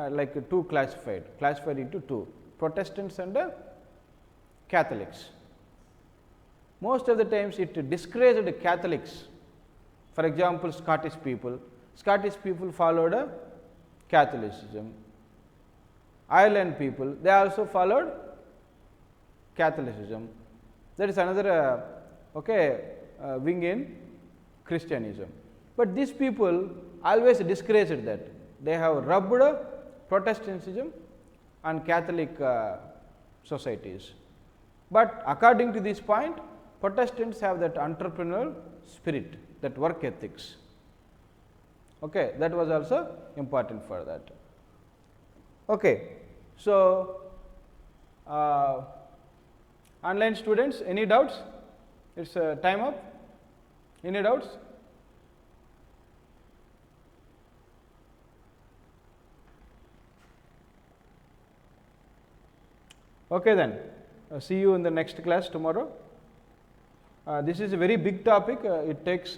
like two classified into two, Protestants and Catholics. Most of the times it discouraged Catholics. For example, Scottish people followed Catholicism. Ireland people, they also followed Catholicism. That is another wing in Christianism. But these people always discouraged that. They have rubbed Protestantism and Catholic societies. But according to this point, Protestants have that entrepreneurial spirit, that work ethics. Okay, that was also important for that. Okay, so online students, any doubts? It's time up. Any doubts? Okay, then see you in the next class tomorrow. This is a very big topic, it takes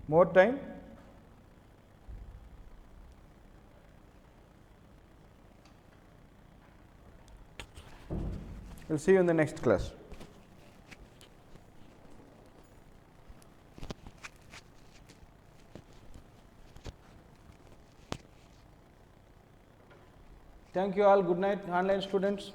more time. We will see you in the next class. Thank you all. Good night, online students.